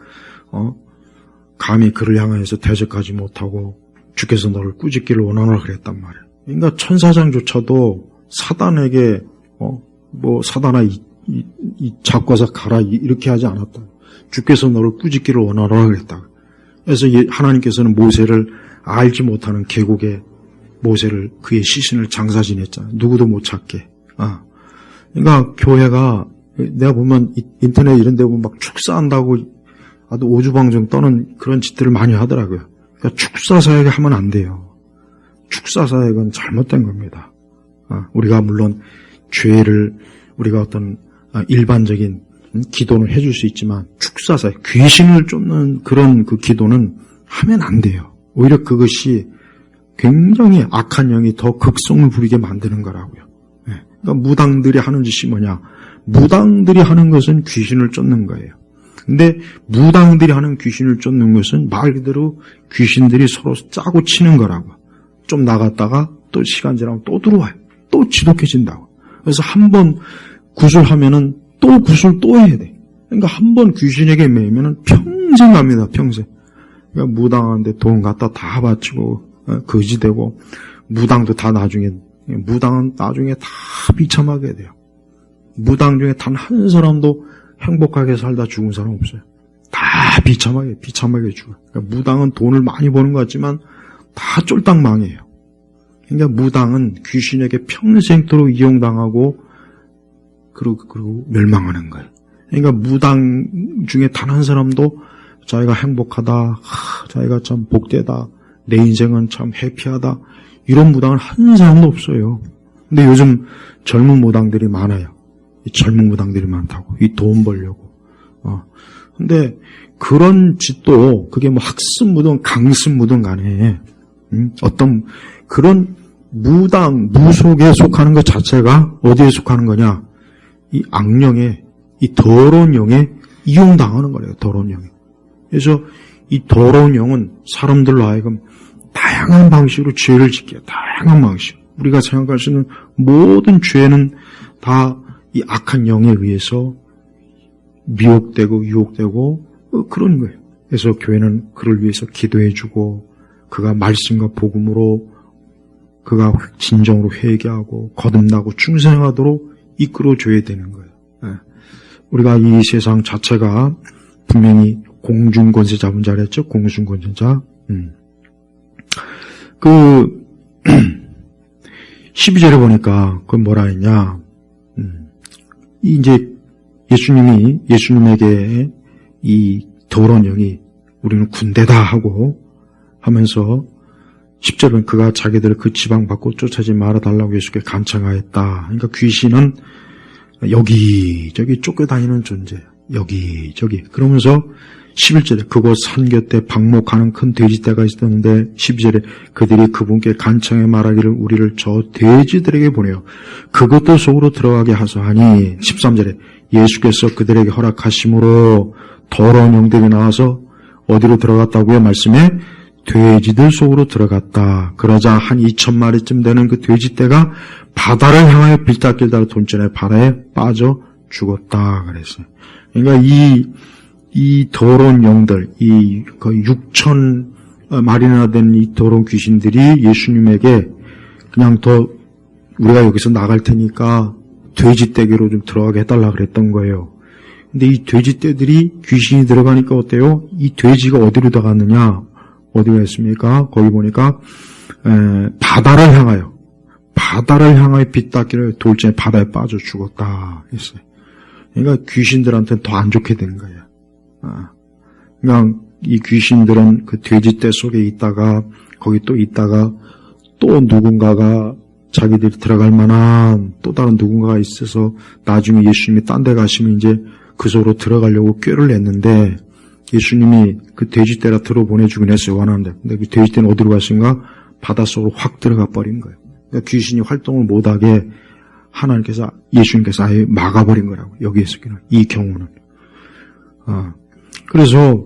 감히 그를 향해서 대적하지 못하고 주께서 너를 꾸짖기를 원하노라 그랬단 말이에요. 그러니까 천사장조차도 사단에게 사단아 이 잡고서 가라 이렇게 하지 않았다. 주께서 너를 꾸짖기를 원하노라 그랬다. 그래서 하나님께서는 모세를 알지 못하는 계곡에 모세를 그의 시신을 장사 지냈잖아요. 누구도 못 찾게. 그러니까 교회가 내가 보면 인터넷 이런 데 보면 막 축사한다고 아주 오주방정 떠는 그런 짓들을 많이 하더라고요. 그러니까 축사 사역을 하면 안 돼요. 축사 사역은 잘못된 겁니다. 우리가 물론 죄를 우리가 어떤 일반적인 기도는 해줄 수 있지만 축사 사역, 귀신을 쫓는 그런 그 기도는 하면 안 돼요. 오히려 그것이 굉장히 악한 영이 더 극성을 부리게 만드는 거라고요. 그러니까 무당들이 하는 짓이 뭐냐? 무당들이 하는 것은 귀신을 쫓는 거예요. 근데 무당들이 하는 귀신을 쫓는 것은 말 그대로 귀신들이 서로 짜고 치는 거라고. 좀 나갔다가 또 시간 지나면 또 들어와요. 또 지독해진다고. 그래서 한 번 구술하면은 또 구술 또 해야 돼. 그러니까 한 번 귀신에게 매이면은 평생 갑니다. 평생. 그러니까 무당한테 돈 갖다 다 바치고 거지되고 무당도 다 무당은 나중에 다 비참하게 돼요. 무당 중에 단 한 사람도 행복하게 살다 죽은 사람 없어요. 다 비참하게 죽어요. 그러니까 무당은 돈을 많이 버는 것 같지만 다 쫄딱 망해요. 그러니까 무당은 귀신에게 평생토록 이용당하고 그리고 멸망하는 거예요. 그러니까 무당 중에 단 한 사람도 자기가 행복하다, 자기가 참 복되다, 내 인생은 참 해피하다, 이런 무당은 한 사람도 없어요. 근데 요즘 젊은 무당들이 많아요. 이 젊은 무당들이 많다고. 이 돈 벌려고. 근데 그런 짓도 그게 뭐 학습무든 강습무든 간에 어떤 그런 무속에 속하는 것 자체가 어디에 속하는 거냐? 이 악령에, 이 더러운 영에 이용당하는 거예요. 더러운 영에. 그래서 이 더러운 영은 사람들로 하여금 다양한 방식으로 죄를 짓게 해요. 다양한 방식. 우리가 생각할 수 있는 모든 죄는 다 이 악한 영에 의해서 미혹되고 유혹되고 그런 거예요. 그래서 교회는 그를 위해서 기도해주고 그가 말씀과 복음으로 그가 진정으로 회개하고 거듭나고 충성하도록 이끌어줘야 되는 거예요. 우리가 이 세상 자체가 분명히 공중권세 잡은 자랬죠. 공중권세자. 12절에 보니까 그건 뭐라 했냐. 이제 예수님에게 이 더러운 영이 우리는 군대다 하고 하면서 10절은 그가 자기들을 그 지방 밖으로 쫓아지 말아달라고 예수께 간청하였다. 그러니까 귀신은 여기저기 쫓겨다니는 존재예요. 여기저기. 그러면서 11절에 그곳 산 곁에 방목하는 큰 돼지떼가 있었는데 12절에 그들이 그분께 간청해 말하기를 우리를 저 돼지들에게 보내요. 그것도 속으로 들어가게 하소하니 13절에 예수께서 그들에게 허락하심으로 더러운 영들이 나와서 어디로 들어갔다고요? 말씀에 돼지들 속으로 들어갔다. 그러자 한 2,000마리쯤 되는 그 돼지떼가 바다를 향하여 빌딱빌딱 돈전에 바다에 빠져 죽었다. 그랬어요. 그러니까 이 더러운 영들, 거의 6,000마리나 된 이 더러운 귀신들이 예수님에게 그냥 우리가 여기서 나갈 테니까 돼지떼기로 좀 들어가게 해달라 그랬던 거예요. 근데 이 돼지떼들이 귀신이 들어가니까 어때요? 이 돼지가 어디로 들어갔느냐? 어디가 있습니까? 거기 보니까 바다를 향하여 빗닦이를 돌전에 바다에 빠져 죽었다 했어요. 그러니까 귀신들한테는 더 안 좋게 된 거예요. 그냥 이 귀신들은 그 돼지떼 속에 있다가 거기 또 있다가 또 누군가가 자기들이 들어갈 만한 또 다른 누군가가 있어서 나중에 예수님이 딴 데 가시면 이제 그 속으로 들어가려고 꾀를 냈는데 예수님이 그 돼지떼라 들어보내주긴 했어요. 원하는데. 근데 그 돼지떼는 어디로 가신가? 바닷속으로 확 들어가 버린 거예요. 그러니까 귀신이 활동을 못하게 하나님께서 예수님께서 아예 막아버린 거라고. 여기에서 이 경우는. 그래서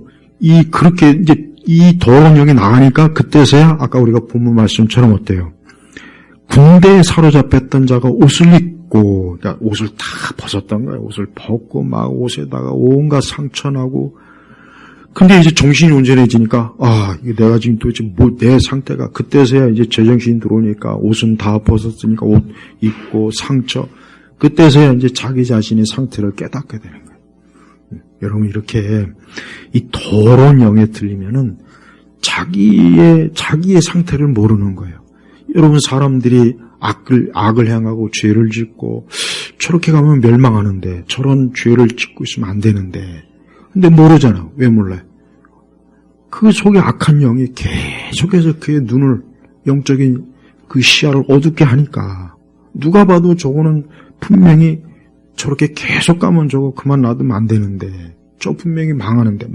그렇게 이제 이 더러운 영이 나가니까 그때서야 아까 우리가 본문 말씀처럼 어때요? 군대에 사로잡혔던 자가 옷을 입고, 그러니까 옷을 다 벗었던 거예요. 옷을 벗고 막 옷에다가 온갖 상처나고. 근데 이제 정신이 온전해지니까, 이게 내가 지금 도대체 내 상태가, 그때서야 이제 제정신이 들어오니까 옷은 다 벗었으니까 옷 입고 상처. 그때서야 이제 자기 자신의 상태를 깨닫게 되는 거예요. 여러분, 이렇게 이 더러운 영에 들리면은 자기의 상태를 모르는 거예요. 여러분, 사람들이 악을 향하고 죄를 짓고 저렇게 가면 멸망하는데 저런 죄를 짓고 있으면 안 되는데 근데 모르잖아. 왜 몰라요? 그 속에 악한 영이 계속해서 그의 눈을 영적인 그 시야를 어둡게 하니까 누가 봐도 저거는 분명히 저렇게 계속 가면 저거 그만 놔두면 안 되는데 저 분명히 망하는데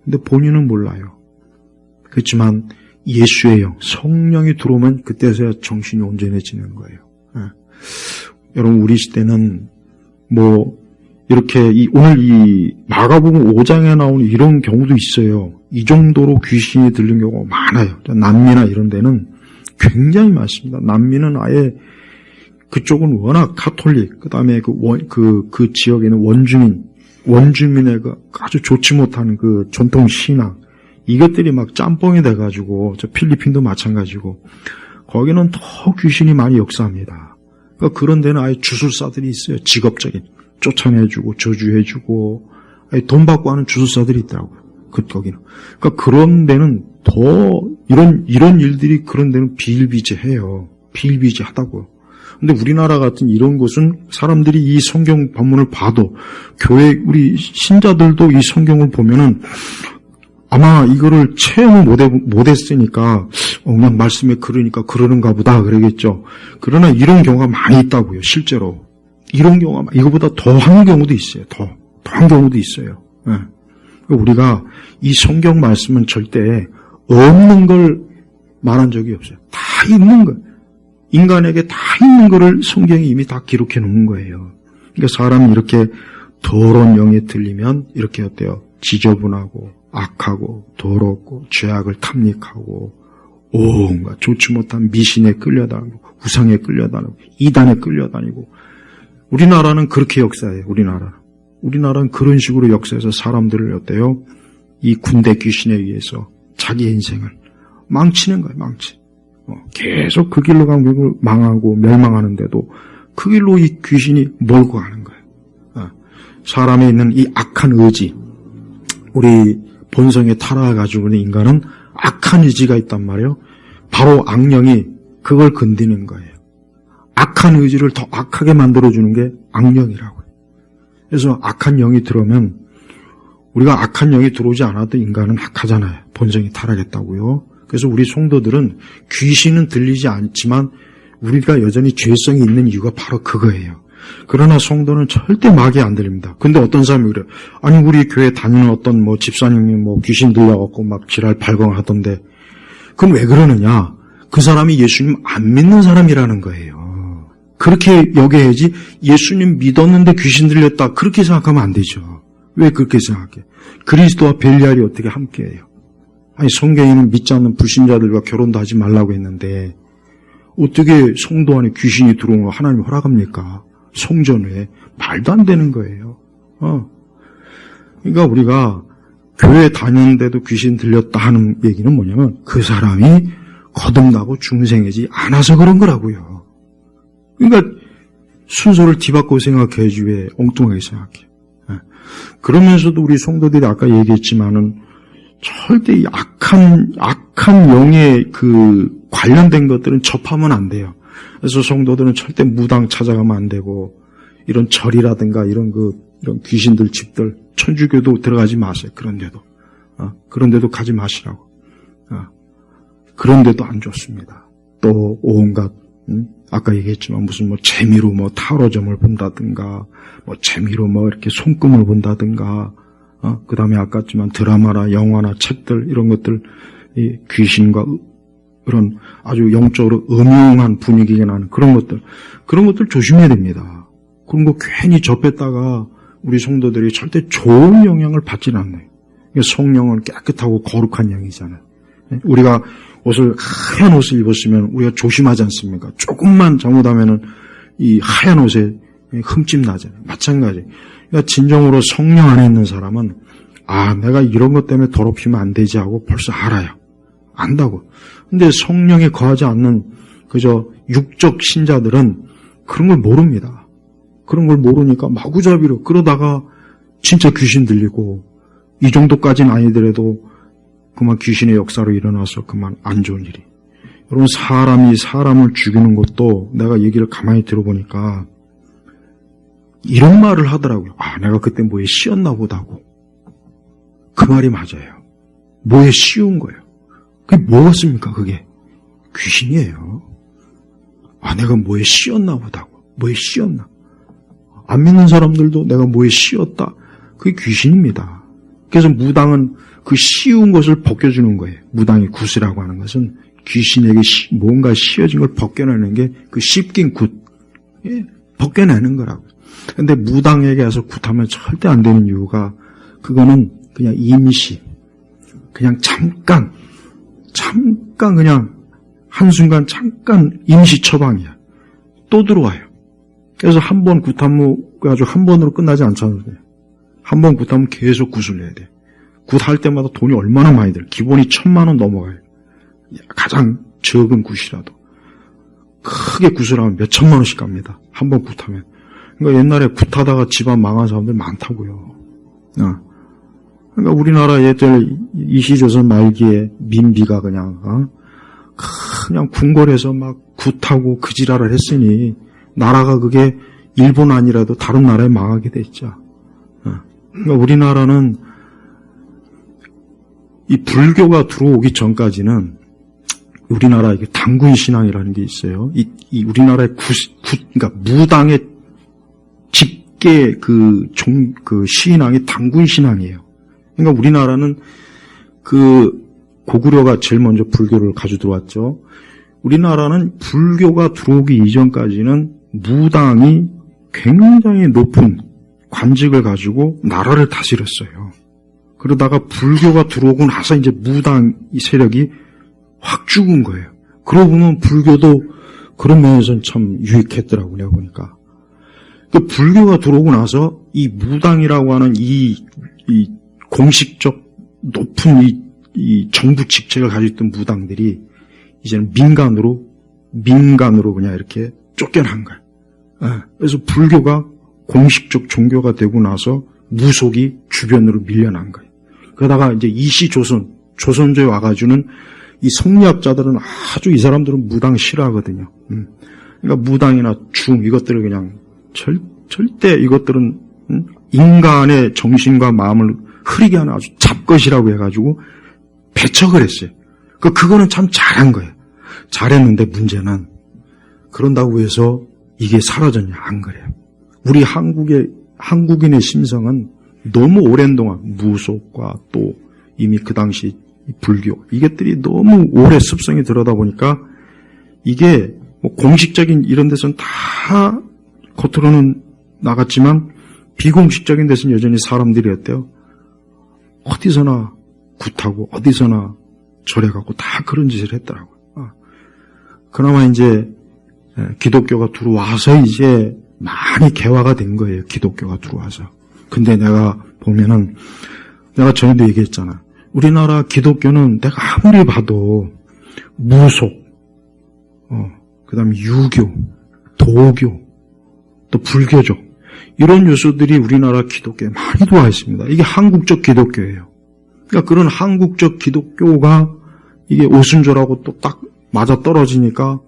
근데 본인은 몰라요. 그렇지만 예수의 영, 성령이 들어오면 그때서야 정신이 온전해지는 거예요. 여러분, 우리 시대는 이렇게 오늘 이 마가복음 5장에 나오는 이런 경우도 있어요. 이 정도로 귀신이 들린 경우가 많아요. 남미나 이런 데는 굉장히 많습니다. 남미는 아예 그쪽은 워낙 가톨릭, 그 다음에 그 지역에는 원주민의 아주 좋지 못한 그 전통 신앙, 이것들이 막 짬뽕이 돼가지고, 저 필리핀도 마찬가지고, 거기는 더 귀신이 많이 역사합니다. 그러니까 그런 데는 아예 주술사들이 있어요. 직업적인. 쫓아내주고, 저주해주고, 아예 돈 받고 하는 주술사들이 있더라고요. 거기는. 그러니까 그런 데는 더, 이런 일들이 그런 데는 비일비재해요. 비일비재하다고요. 근데 우리나라 같은 이런 곳은 사람들이 이 성경 본문을 봐도, 우리 신자들도 이 성경을 보면은, 아마 이거를 체험을 못했으니까 그냥 말씀에 그러니까 그러는가 보다 그러겠죠. 그러나 이런 경우가 많이 있다고요. 실제로. 이런 경우가 이거보다 더한 경우도 있어요. 더한 경우도 있어요. 네. 우리가 이 성경 말씀은 절대 없는 걸 말한 적이 없어요. 다 있는 거. 인간에게 다 있는 거를 성경이 이미 다 기록해 놓은 거예요. 그러니까 사람이 이렇게 더러운 영에 들리면 이렇게 어때요? 지저분하고 악하고 더럽고 죄악을 탐닉하고 온갖 좋지 못한 미신에 끌려다니고 우상에 끌려다니고 이단에 끌려다니고 우리나라는 그렇게 역사해요. 우리나라는 그런 식으로 역사해서 사람들을 어때요? 이 군대 귀신에 의해서 자기 인생을 망치는 거예요. 계속 그 길로 가면 망하고 멸망하는데도 그 길로 이 귀신이 몰고 가는 거예요. 사람에 있는 이 악한 의지, 우리 본성에 타락해가지고 있는 인간은 악한 의지가 있단 말이에요. 바로 악령이 그걸 건드리는 거예요. 악한 의지를 더 악하게 만들어주는 게 악령이라고요. 그래서 악한 영이 들어오면 우리가 악한 영이 들어오지 않아도 인간은 악하잖아요. 본성이 타락했다고요. 그래서 우리 성도들은 귀신은 들리지 않지만 우리가 여전히 죄성이 있는 이유가 바로 그거예요. 그러나 성도는 절대 마귀 안 들립니다. 근데 어떤 사람이 그래요. 아니, 우리 교회 다니는 어떤 집사님이 귀신 들려갖고 막 지랄 발광하던데. 그럼 왜 그러느냐? 그 사람이 예수님 안 믿는 사람이라는 거예요. 그렇게 여겨야지 예수님 믿었는데 귀신 들렸다. 그렇게 생각하면 안 되죠. 왜 그렇게 생각해? 그리스도와 벨리알이 어떻게 함께해요? 아니, 성경에는 믿지 않는 불신자들과 결혼도 하지 말라고 했는데 어떻게 성도 안에 귀신이 들어오는 거 하나님이 허락합니까? 성전에 말도 안 되는 거예요. 그러니까 우리가 교회 다니는데도 귀신 들렸다 하는 얘기는 뭐냐면 그 사람이 거듭나고 중생이지 않아서 그런 거라고요. 그러니까 순서를 뒤바꿔 생각해야지 왜 엉뚱하게 생각해. 그러면서도 우리 성도들이 아까 얘기했지만은 절대 이 악한 영의 관련된 것들은 접하면 안 돼요. 그래서 성도들은 절대 무당 찾아가면 안 되고, 이런 절이라든가 이런 귀신들 집들, 천주교도 들어가지 마세요. 그런데도 가지 마시라고. 그런데도 안 좋습니다. 또 온갖 아까 얘기했지만 무슨 재미로 타로점을 본다든가 재미로 이렇게 손금을 본다든가 그 다음에 아까 했지만 드라마나 영화나 책들 이런 것들 이 귀신과 그런 아주 영적으로 음흉한 분위기가 나는 그런 것들 조심해야 됩니다. 그런 거 괜히 접했다가 우리 성도들이 절대 좋은 영향을 받지는 않아요. 성령은 깨끗하고 거룩한 영이잖아요. 우리가 하얀 옷을 입었으면 우리가 조심하지 않습니까? 조금만 잘못하면은 이 하얀 옷에 흠집 나잖아요. 마찬가지. 그러니까 진정으로 성령 안에 있는 사람은 내가 이런 것 때문에 더럽히면 안 되지 하고 벌써 알아요. 안다고. 근데 성령에 거하지 않는 그저 육적 신자들은 그런 걸 모릅니다. 그런 걸 모르니까 마구잡이로 그러다가 진짜 귀신 들리고 이 정도까지는 아니더라도 그만 귀신의 역사로 일어나서 그만 안 좋은 일이. 여러분 사람이 사람을 죽이는 것도 내가 얘기를 가만히 들어보니까 이런 말을 하더라고요. 내가 그때 뭐에 씌었나 보다고. 그 말이 맞아요. 뭐에 씌운 거예요. 그게 뭐겠습니까 그게? 귀신이에요. 내가 뭐에 씌었나 보다고. 뭐에 씌었나. 안 믿는 사람들도 내가 뭐에 씌었다. 그게 귀신입니다. 그래서 무당은 그 씌운 것을 벗겨주는 거예요. 무당의 굿이라고 하는 것은 귀신에게 뭔가 씌어진 걸 벗겨내는 게 그 씹긴 굿. 벗겨내는 거라고. 근데 무당에게 와서 굿하면 절대 안 되는 이유가 그거는 그냥 임시. 그냥 잠깐 그냥 한순간 잠깐 임시 처방이야. 또 들어와요. 그래서 한 번 굿하면 아주 한 번으로 끝나지 않잖아요. 한 번 굿하면 계속 굿을 해야 돼. 굿할 때마다 돈이 얼마나 많이 들어요. 기본이 1,000만 원 넘어가요. 가장 적은 굿이라도. 크게 굿을 하면 몇 천만 원씩 갑니다. 한 번 굿하면. 그러니까 옛날에 굿하다가 집안 망한 사람들 많다고요. 그러니까 우리나라 예전 이시조선 말기에 민비가 그냥 궁궐에서 막 굿하고 그 지랄을 했으니 나라가 그게 일본 아니라도 다른 나라에 망하게 됐죠. 그러니까 우리나라는 이 불교가 들어오기 전까지는 우리나라 이게 당군 신앙이라는 게 있어요. 이 우리나라의 그러니까 무당의 직계 그 신앙이 당군 신앙이에요. 그러니까 우리나라는 그 고구려가 제일 먼저 불교를 가지고 들어왔죠. 우리나라는 불교가 들어오기 이전까지는 무당이 굉장히 높은 관직을 가지고 나라를 다스렸어요. 그러다가 불교가 들어오고 나서 이제 무당 이 세력이 확 죽은 거예요. 그러고 보면 불교도 그런 면에서는 참 유익했더라고요, 내가 보니까. 그 불교가 들어오고 나서 이 무당이라고 하는 이 공식적 높은 이 정부 직책을 가지고 있던 무당들이 이제는 민간으로 그냥 이렇게 쫓겨난 거예요. 그래서 불교가 공식적 종교가 되고 나서 무속이 주변으로 밀려난 거예요. 그러다가 이제 조선조에 와가지고는 이 성리학자들은 아주 이 사람들은 무당 싫어하거든요. 그러니까 무당이나 이것들을 그냥 절대 이것들은 인간의 정신과 마음을 흐리게 하는 아주 잡것이라고 해가지고 배척을 했어요. 그거는 참 잘한 거예요. 잘했는데 문제는 그런다고 해서 이게 사라졌냐? 안 그래요. 우리 한국인의 심성은 너무 오랜 동안 무속과 또 이미 그 당시 불교 이것들이 너무 오래 습성이 들어다 보니까 이게 공식적인 이런 데서는 다 겉으로는 나갔지만 비공식적인 데서는 여전히 사람들이 어때요? 어디서나 굿하고 어디서나 절해갖고 다 그런 짓을 했더라고요. 그나마 이제 기독교가 들어와서 이제 많이 개화가 된 거예요. 기독교가 들어와서. 근데 내가 보면은 내가 전에도 얘기했잖아. 우리나라 기독교는 내가 아무리 봐도 무속, 그다음에 유교, 도교, 또 불교적 이런 요소들이 우리나라 기독교에 많이 들어와 있습니다. 이게 한국적 기독교예요. 그러니까 그런 한국적 기독교가 이게 오순절하고 또 딱 맞아 떨어지니까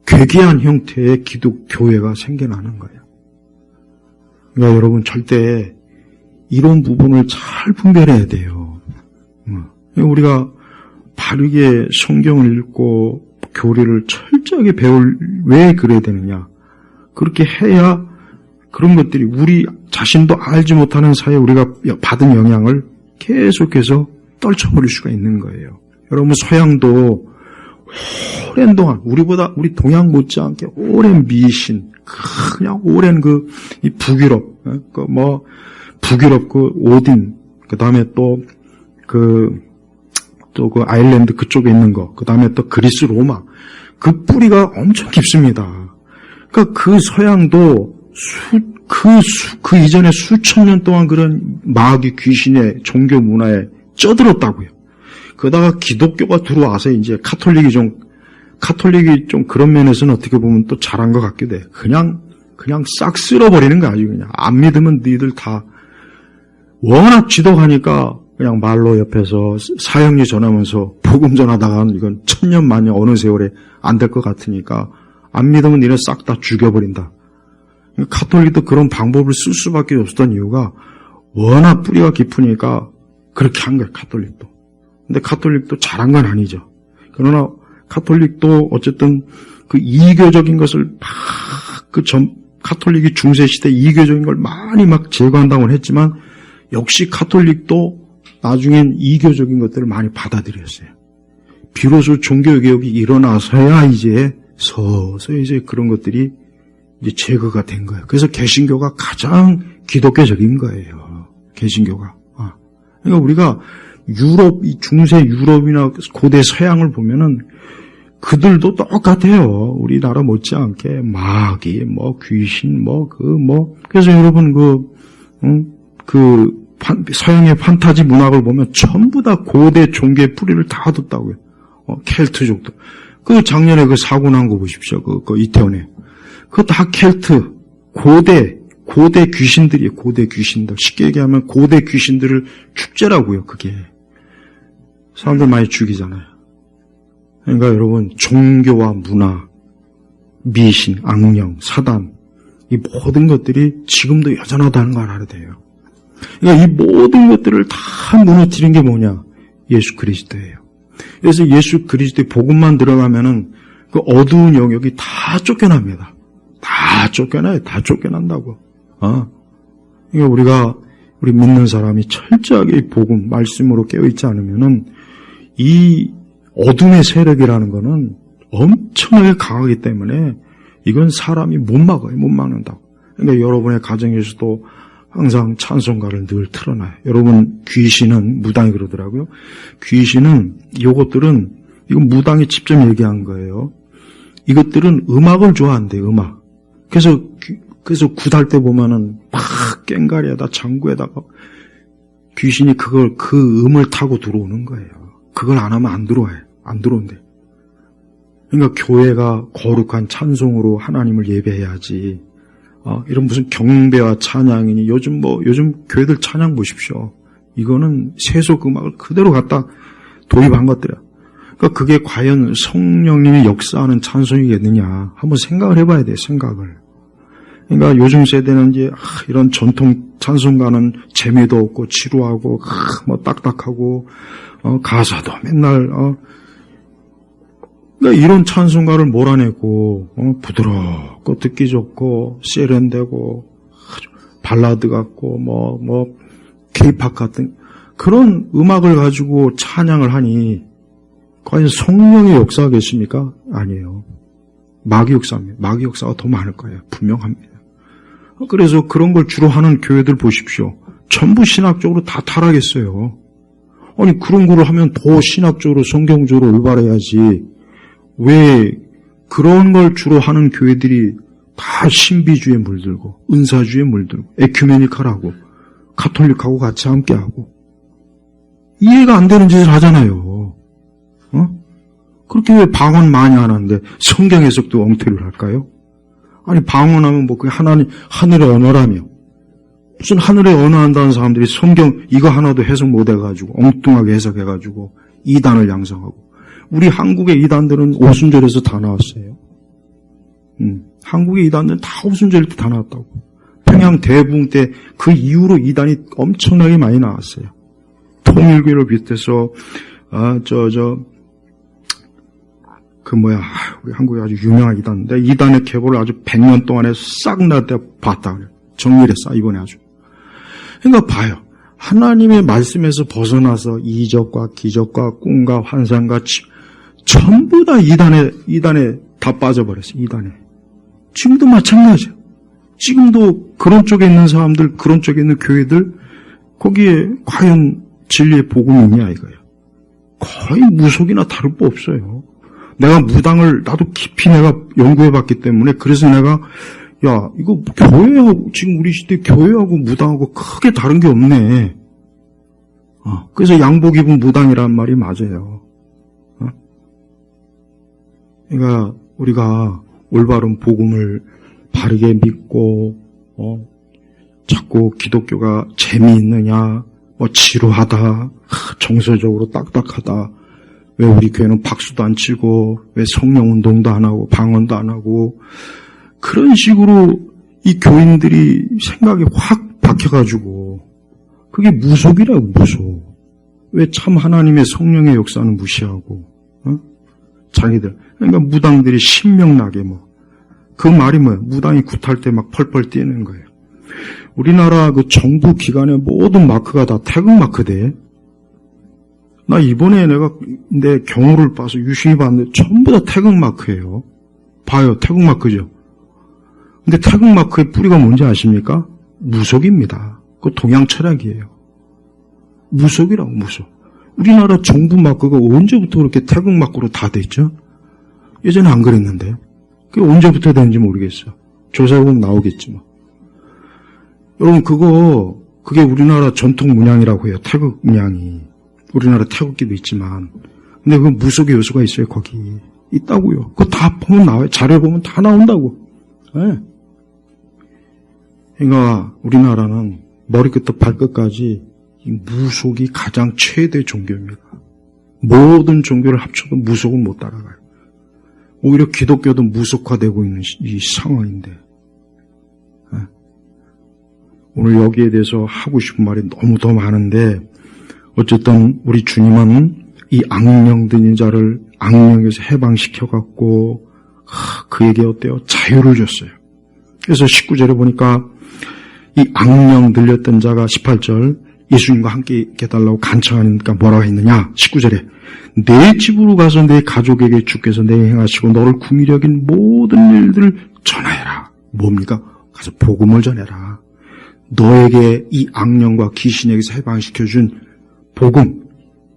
괴기한 형태의 기독교회가 생겨나는 거예요. 그러니까 여러분 절대 이런 부분을 잘 분별해야 돼요. 우리가 바르게 성경을 읽고 교리를 철저하게 왜 그래야 되느냐. 그렇게 해야 그런 것들이 우리 자신도 알지 못하는 사이에 우리가 받은 영향을 계속해서 떨쳐버릴 수가 있는 거예요. 여러분 서양도 오랜 동안 우리 동양 못지않게 오랜 미신, 그냥 오랜 이 북유럽, 북유럽 오딘, 그 다음에 또 아일랜드 그쪽에 있는 거, 그 다음에 또 그리스 로마, 그 뿌리가 엄청 깊습니다. 그러니까 그 서양도 그 이전에 수천 년 동안 그런 마귀 귀신의 종교 문화에 쩌들었다고요. 그러다가 기독교가 들어와서 이제 카톨릭이 좀 그런 면에서는 어떻게 보면 또 잘한 것 같기도 해. 그냥 싹 쓸어버리는 거 아주 그냥. 안 믿으면 니들 다 워낙 지독하니까 그냥 말로 옆에서 사형리 전하면서 복음 전하다가 이건 천년 만년 어느 세월에 안 될 것 같으니까 안 믿으면 니네 싹 다 죽여버린다. 카톨릭도 그런 방법을 쓸 수밖에 없었던 이유가 워낙 뿌리가 깊으니까 그렇게 한 거예요, 카톨릭도. 근데 카톨릭도 잘한 건 아니죠. 그러나 카톨릭도 어쨌든 그 이교적인 것을 카톨릭이 중세시대 이교적인 걸 많이 막 제거한다고는 했지만 역시 카톨릭도 나중엔 이교적인 것들을 많이 받아들였어요. 비로소 종교개혁이 일어나서야 이제 서서히 이제 그런 것들이 이제 제거가 된 거예요. 그래서 개신교가 가장 기독교적인 거예요. 개신교가. 그러니까 우리가 중세 유럽이나 고대 서양을 보면은 그들도 똑같아요. 우리나라 못지않게 마귀, 귀신, 그래서 여러분 서양의 판타지 문학을 보면 전부 다 고대 종교의 뿌리를 다 뒀다고요. 켈트족도. 작년에 사고 난 거 보십시오. 이태원에. 그거 다 켈트, 고대 귀신들이에요. 고대 귀신들. 쉽게 얘기하면 고대 귀신들을 축제라고요. 그게. 사람들 많이 죽이잖아요. 그러니까 여러분 종교와 문화, 미신, 악령, 사단 이 모든 것들이 지금도 여전하다는 걸 알아야 돼요. 그러니까 이 모든 것들을 다 무너뜨린 게 뭐냐? 예수 그리스도예요. 그래서 예수 그리스도의 복음만 들어가면은 그 어두운 영역이 다 쫓겨납니다. 다 쫓겨나요. 다 쫓겨난다고. 그러니까 우리 믿는 사람이 철저하게 이 복음, 말씀으로 깨어있지 않으면은 이 어둠의 세력이라는 거는 엄청나게 강하기 때문에 이건 사람이 못 막아요. 못 막는다고. 그러니까 여러분의 가정에서도 항상 찬송가를 늘 틀어놔요. 여러분 귀신은 무당이 그러더라고요. 귀신은 이건 무당이 직접 얘기한 거예요. 이것들은 음악을 좋아한대요. 음악. 그래서 굿할 때 보면은 막 꽹가리에다 장구에다가 귀신이 그 음을 타고 들어오는 거예요. 그걸 안 하면 안 들어와요. 안 들어온대. 그러니까 교회가 거룩한 찬송으로 하나님을 예배해야지. 이런 무슨 경배와 찬양이니 요즘 교회들 찬양 보십시오. 이거는 세속 음악을 그대로 갖다 도입한 것들이야. 그러니까 그게 과연 성령님이 역사하는 찬송이겠느냐 한번 생각을 해봐야 돼요. 생각을. 그러니까 요즘 세대는 이제 이런 전통 찬송가는 재미도 없고 지루하고 딱딱하고 가사도 맨날 그러니까 이런 찬송가를 몰아내고 부드럽고 듣기 좋고 세련되고 발라드 같고 케이팝 같은 그런 음악을 가지고 찬양을 하니 과연 성령의 역사겠습니까? 아니에요. 마귀 역사입니다. 마귀 역사가 더 많을 거예요. 분명합니다. 그래서 그런 걸 주로 하는 교회들 보십시오. 전부 신학적으로 다 타락했어요. 아니 그런 거를 하면 더 신학적으로 성경적으로 올바래야지. 왜 그런 걸 주로 하는 교회들이 다 신비주의에 물들고 은사주의에 물들고 에큐메니칼하고 가톨릭하고 같이 함께하고 이해가 안 되는 짓을 하잖아요. 그렇게 왜 방언 많이 안 하는데 성경 해석도 엉터리를 할까요? 아니 방언하면 그게 하늘의 언어라며 무슨 하늘의 언어 한다는 사람들이 성경 이거 하나도 해석 못 해가지고 엉뚱하게 해석해가지고 이단을 양성하고 우리 한국의 이단들은 오순절에서 다 나왔어요. 한국의 이단들은 다 오순절 때 다 나왔다고. 평양 대붕 때 그 이후로 이단이 엄청나게 많이 나왔어요. 통일교를 비롯해서 우리 한국에 아주 유명한 이단인데 이단의 계보를 아주 100년 동안에 싹 나때 봤다 그래요. 정리했어 이번에 아주. 그러니까 봐요. 하나님의 말씀에서 벗어나서 이적과 기적과 꿈과 환상과 전부 다 이단에 다 빠져버렸어요. 이단에. 지금도 마찬가지예요. 지금도 그런 쪽에 있는 사람들, 그런 쪽에 있는 교회들 거기에 과연 진리의 복음이 있냐 이거예요. 거의 무속이나 다를 바 없어요. 내가 무당을 나도 깊이 내가 연구해봤기 때문에 그래서 내가 야 이거 교회하고 지금 우리 시대 교회하고 무당하고 크게 다른 게 없네. 그래서 양복 입은 무당이란 말이 맞아요. 그러니까 우리가 올바른 복음을 바르게 믿고 자꾸 기독교가 재미있느냐 지루하다 정서적으로 딱딱하다 왜 우리 교회는 박수도 안 치고 왜 성령운동도 안 하고 방언도 안 하고 그런 식으로 이 교인들이 생각이 확 박혀가지고 그게 무속이라고 무속. 왜 참 하나님의 성령의 역사는 무시하고 자기들 그러니까 무당들이 신명나게 그 말이 뭐예요? 무당이 굿할 때 막 펄펄 뛰는 거예요. 우리나라 그 정부 기관의 모든 마크가 다 태극 마크대. 나 이번에 내 경호를 봐서 유심히 봤는데 전부 다 태극 마크예요. 봐요. 태극 마크죠. 근데 태극 마크의 뿌리가 뭔지 아십니까? 무속입니다. 그거 동양 철학이에요. 무속이라고 무속. 우리나라 정부 마크가 언제부터 그렇게 태극 마크로 다 됐죠? 예전에 안 그랬는데. 그게 언제부터 됐는지 모르겠어. 조사해보면 나오겠지 여러분 그게 우리나라 전통 문양이라고 해요. 태극 문양이. 우리나라 태극기도 있지만. 근데 그 무속의 요소가 있어요. 거기. 있다고요. 그거 다 보면 나와요. 자료 보면 다 나온다고. 네. 그러니까 우리나라는 머리끝부터 발끝까지 이 무속이 가장 최대 종교입니다. 모든 종교를 합쳐도 무속은 못 따라가요. 오히려 기독교도 무속화되고 있는 이 상황인데 오늘 여기에 대해서 하고 싶은 말이 너무 더 많은데 어쨌든 우리 주님은 이 악령 들린 자를 악령에서 해방시켜갖고 그에게 어때요? 자유를 줬어요. 그래서 19절에 보니까 이 악령 들렸던 자가 18절 예수님과 함께 있게 해달라고 간청하니까 뭐라고 했느냐? 19절에 내 집으로 가서 내 가족에게 주께서 내 행하시고 너를 긍휼히 여긴 모든 일들을 전하여라. 뭡니까? 가서 복음을 전해라. 너에게 이 악령과 귀신에게서 해방시켜준 복음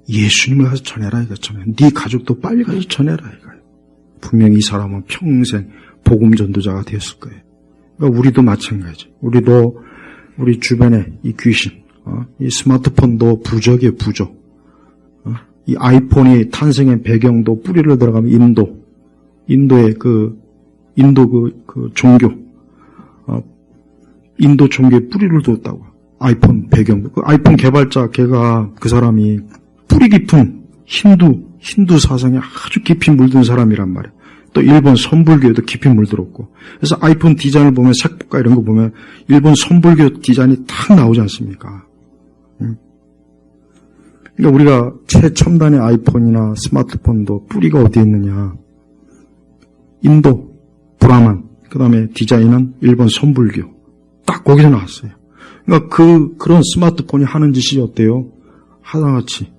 예수님을 가서 전해라 이거잖아요. 네 가족도 빨리 가서 전해라 이거예요. 분명히 이 사람은 평생 복음 전도자가 되었을 거예요. 그러니까 우리도 마찬가지. 우리도 우리 주변에 이 귀신, 이 스마트폰도 부적이에요, 부적. 이 아이폰이 탄생의 배경도 뿌리를 들어가면 인도의 인도 종교, 인도 종교에 뿌리를 뒀다고. 아이폰 배경도. 그 아이폰 개발자 그 사람이 뿌리 깊은 힌두 사상에 아주 깊이 물든 사람이란 말이에요. 또 일본 선불교에도 깊이 물들었고. 그래서 아이폰 디자인을 보면 색깔 이런 거 보면 일본 선불교 디자인이 탁 나오지 않습니까? 그러니까 우리가 최첨단의 아이폰이나 스마트폰도 뿌리가 어디에 있느냐. 인도, 브라만, 그 다음에 디자인은 일본 선불교. 딱 거기서 나왔어요. 그러니까 그런 스마트폰이 하는 짓이 어때요? 하나같이.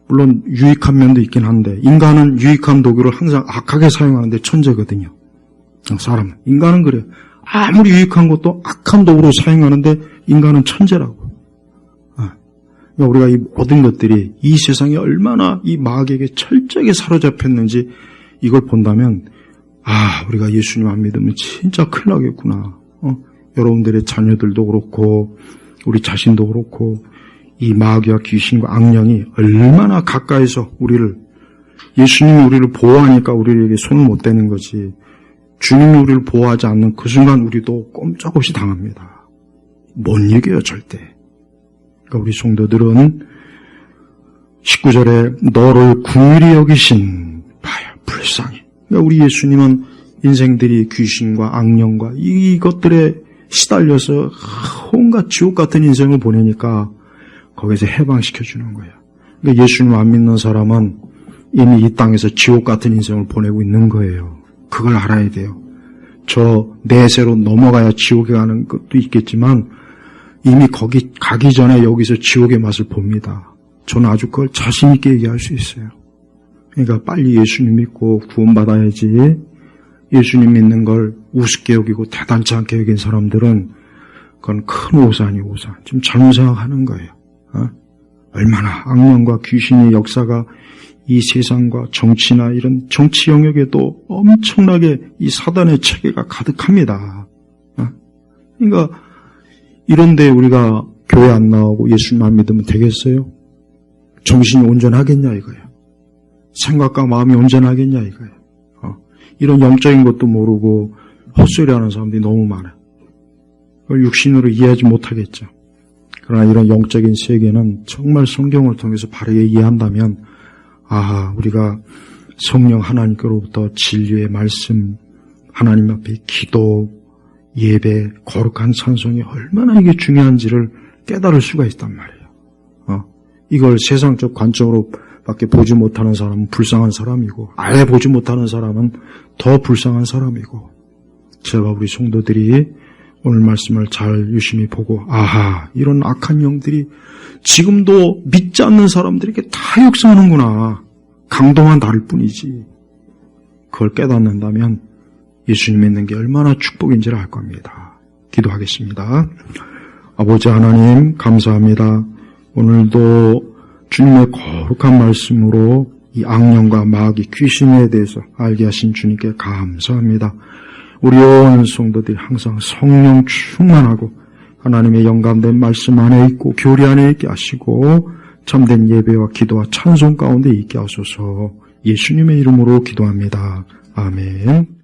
물론 유익한 면도 있긴 한데 인간은 유익한 도구를 항상 악하게 사용하는데 천재거든요. 사람은. 인간은 그래요. 아무리 유익한 것도 악한 도구로 사용하는데 인간은 천재라고. 그러니까 우리가 이 모든 것들이 이 세상에 얼마나 이 마귀에게 철저하게 사로잡혔는지 이걸 본다면 우리가 예수님 안 믿으면 진짜 큰일 나겠구나. 여러분들의 자녀들도 그렇고 우리 자신도 그렇고 이 마귀와 귀신과 악령이 얼마나 가까이서 예수님이 우리를 보호하니까 우리에게 손을 못 대는 거지. 주님이 우리를 보호하지 않는 그 순간 우리도 꼼짝없이 당합니다. 못 이겨요, 절대. 그러니까 우리 성도들은 19절에 너를 긍휼히 여기신 봐요, 불쌍해. 그러니까 우리 예수님은 인생들이 귀신과 악령과 이것들의 시달려서 온갖 지옥 같은 인생을 보내니까 거기서 해방시켜 주는 거예요. 그러니까 예수님 안 믿는 사람은 이미 이 땅에서 지옥 같은 인생을 보내고 있는 거예요. 그걸 알아야 돼요. 저 내세로 넘어가야 지옥에 가는 것도 있겠지만 이미 거기 가기 전에 여기서 지옥의 맛을 봅니다. 저는 아주 그걸 자신 있게 얘기할 수 있어요. 그러니까 빨리 예수님 믿고 구원받아야지. 예수님 믿는 걸 우습게 여기고 대단치 않게 여긴 사람들은 그건 큰 오산이 오산. 지금 잘못 생각하는 거예요. 얼마나 악령과 귀신의 역사가 이 세상과 정치나 이런 정치 영역에도 엄청나게 이 사단의 체계가 가득합니다. 그러니까 이런데 우리가 교회 안 나오고 예수님 안 믿으면 되겠어요? 정신이 온전하겠냐 이거예요. 생각과 마음이 온전하겠냐 이거예요. 이런 영적인 것도 모르고 헛소리하는 사람들이 너무 많아요. 그걸 육신으로 이해하지 못하겠죠. 그러나 이런 영적인 세계는 정말 성경을 통해서 바르게 이해한다면 우리가 성령 하나님께로부터 진리의 말씀, 하나님 앞에 기도, 예배, 거룩한 찬송이 얼마나 이게 중요한지를 깨달을 수가 있단 말이에요. 이걸 세상적 관점으로 밖에 보지 못하는 사람은 불쌍한 사람이고 아예 보지 못하는 사람은 더 불쌍한 사람이고 제가 우리 성도들이 오늘 말씀을 잘 유심히 보고 이런 악한 영들이 지금도 믿지 않는 사람들에게 다 역사하는구나. 강도만 다를 뿐이지. 그걸 깨닫는다면 예수님 믿는 게 얼마나 축복인지를 알 겁니다. 기도하겠습니다. 아버지 하나님 감사합니다. 오늘도 주님의 거룩한 말씀으로 이 악령과 마귀 귀신에 대해서 알게 하신 주님께 감사합니다. 우리 온 성도들이 항상 성령 충만하고 하나님의 영감된 말씀 안에 있고 교리 안에 있게 하시고 참된 예배와 기도와 찬송 가운데 있게 하소서. 예수님의 이름으로 기도합니다. 아멘.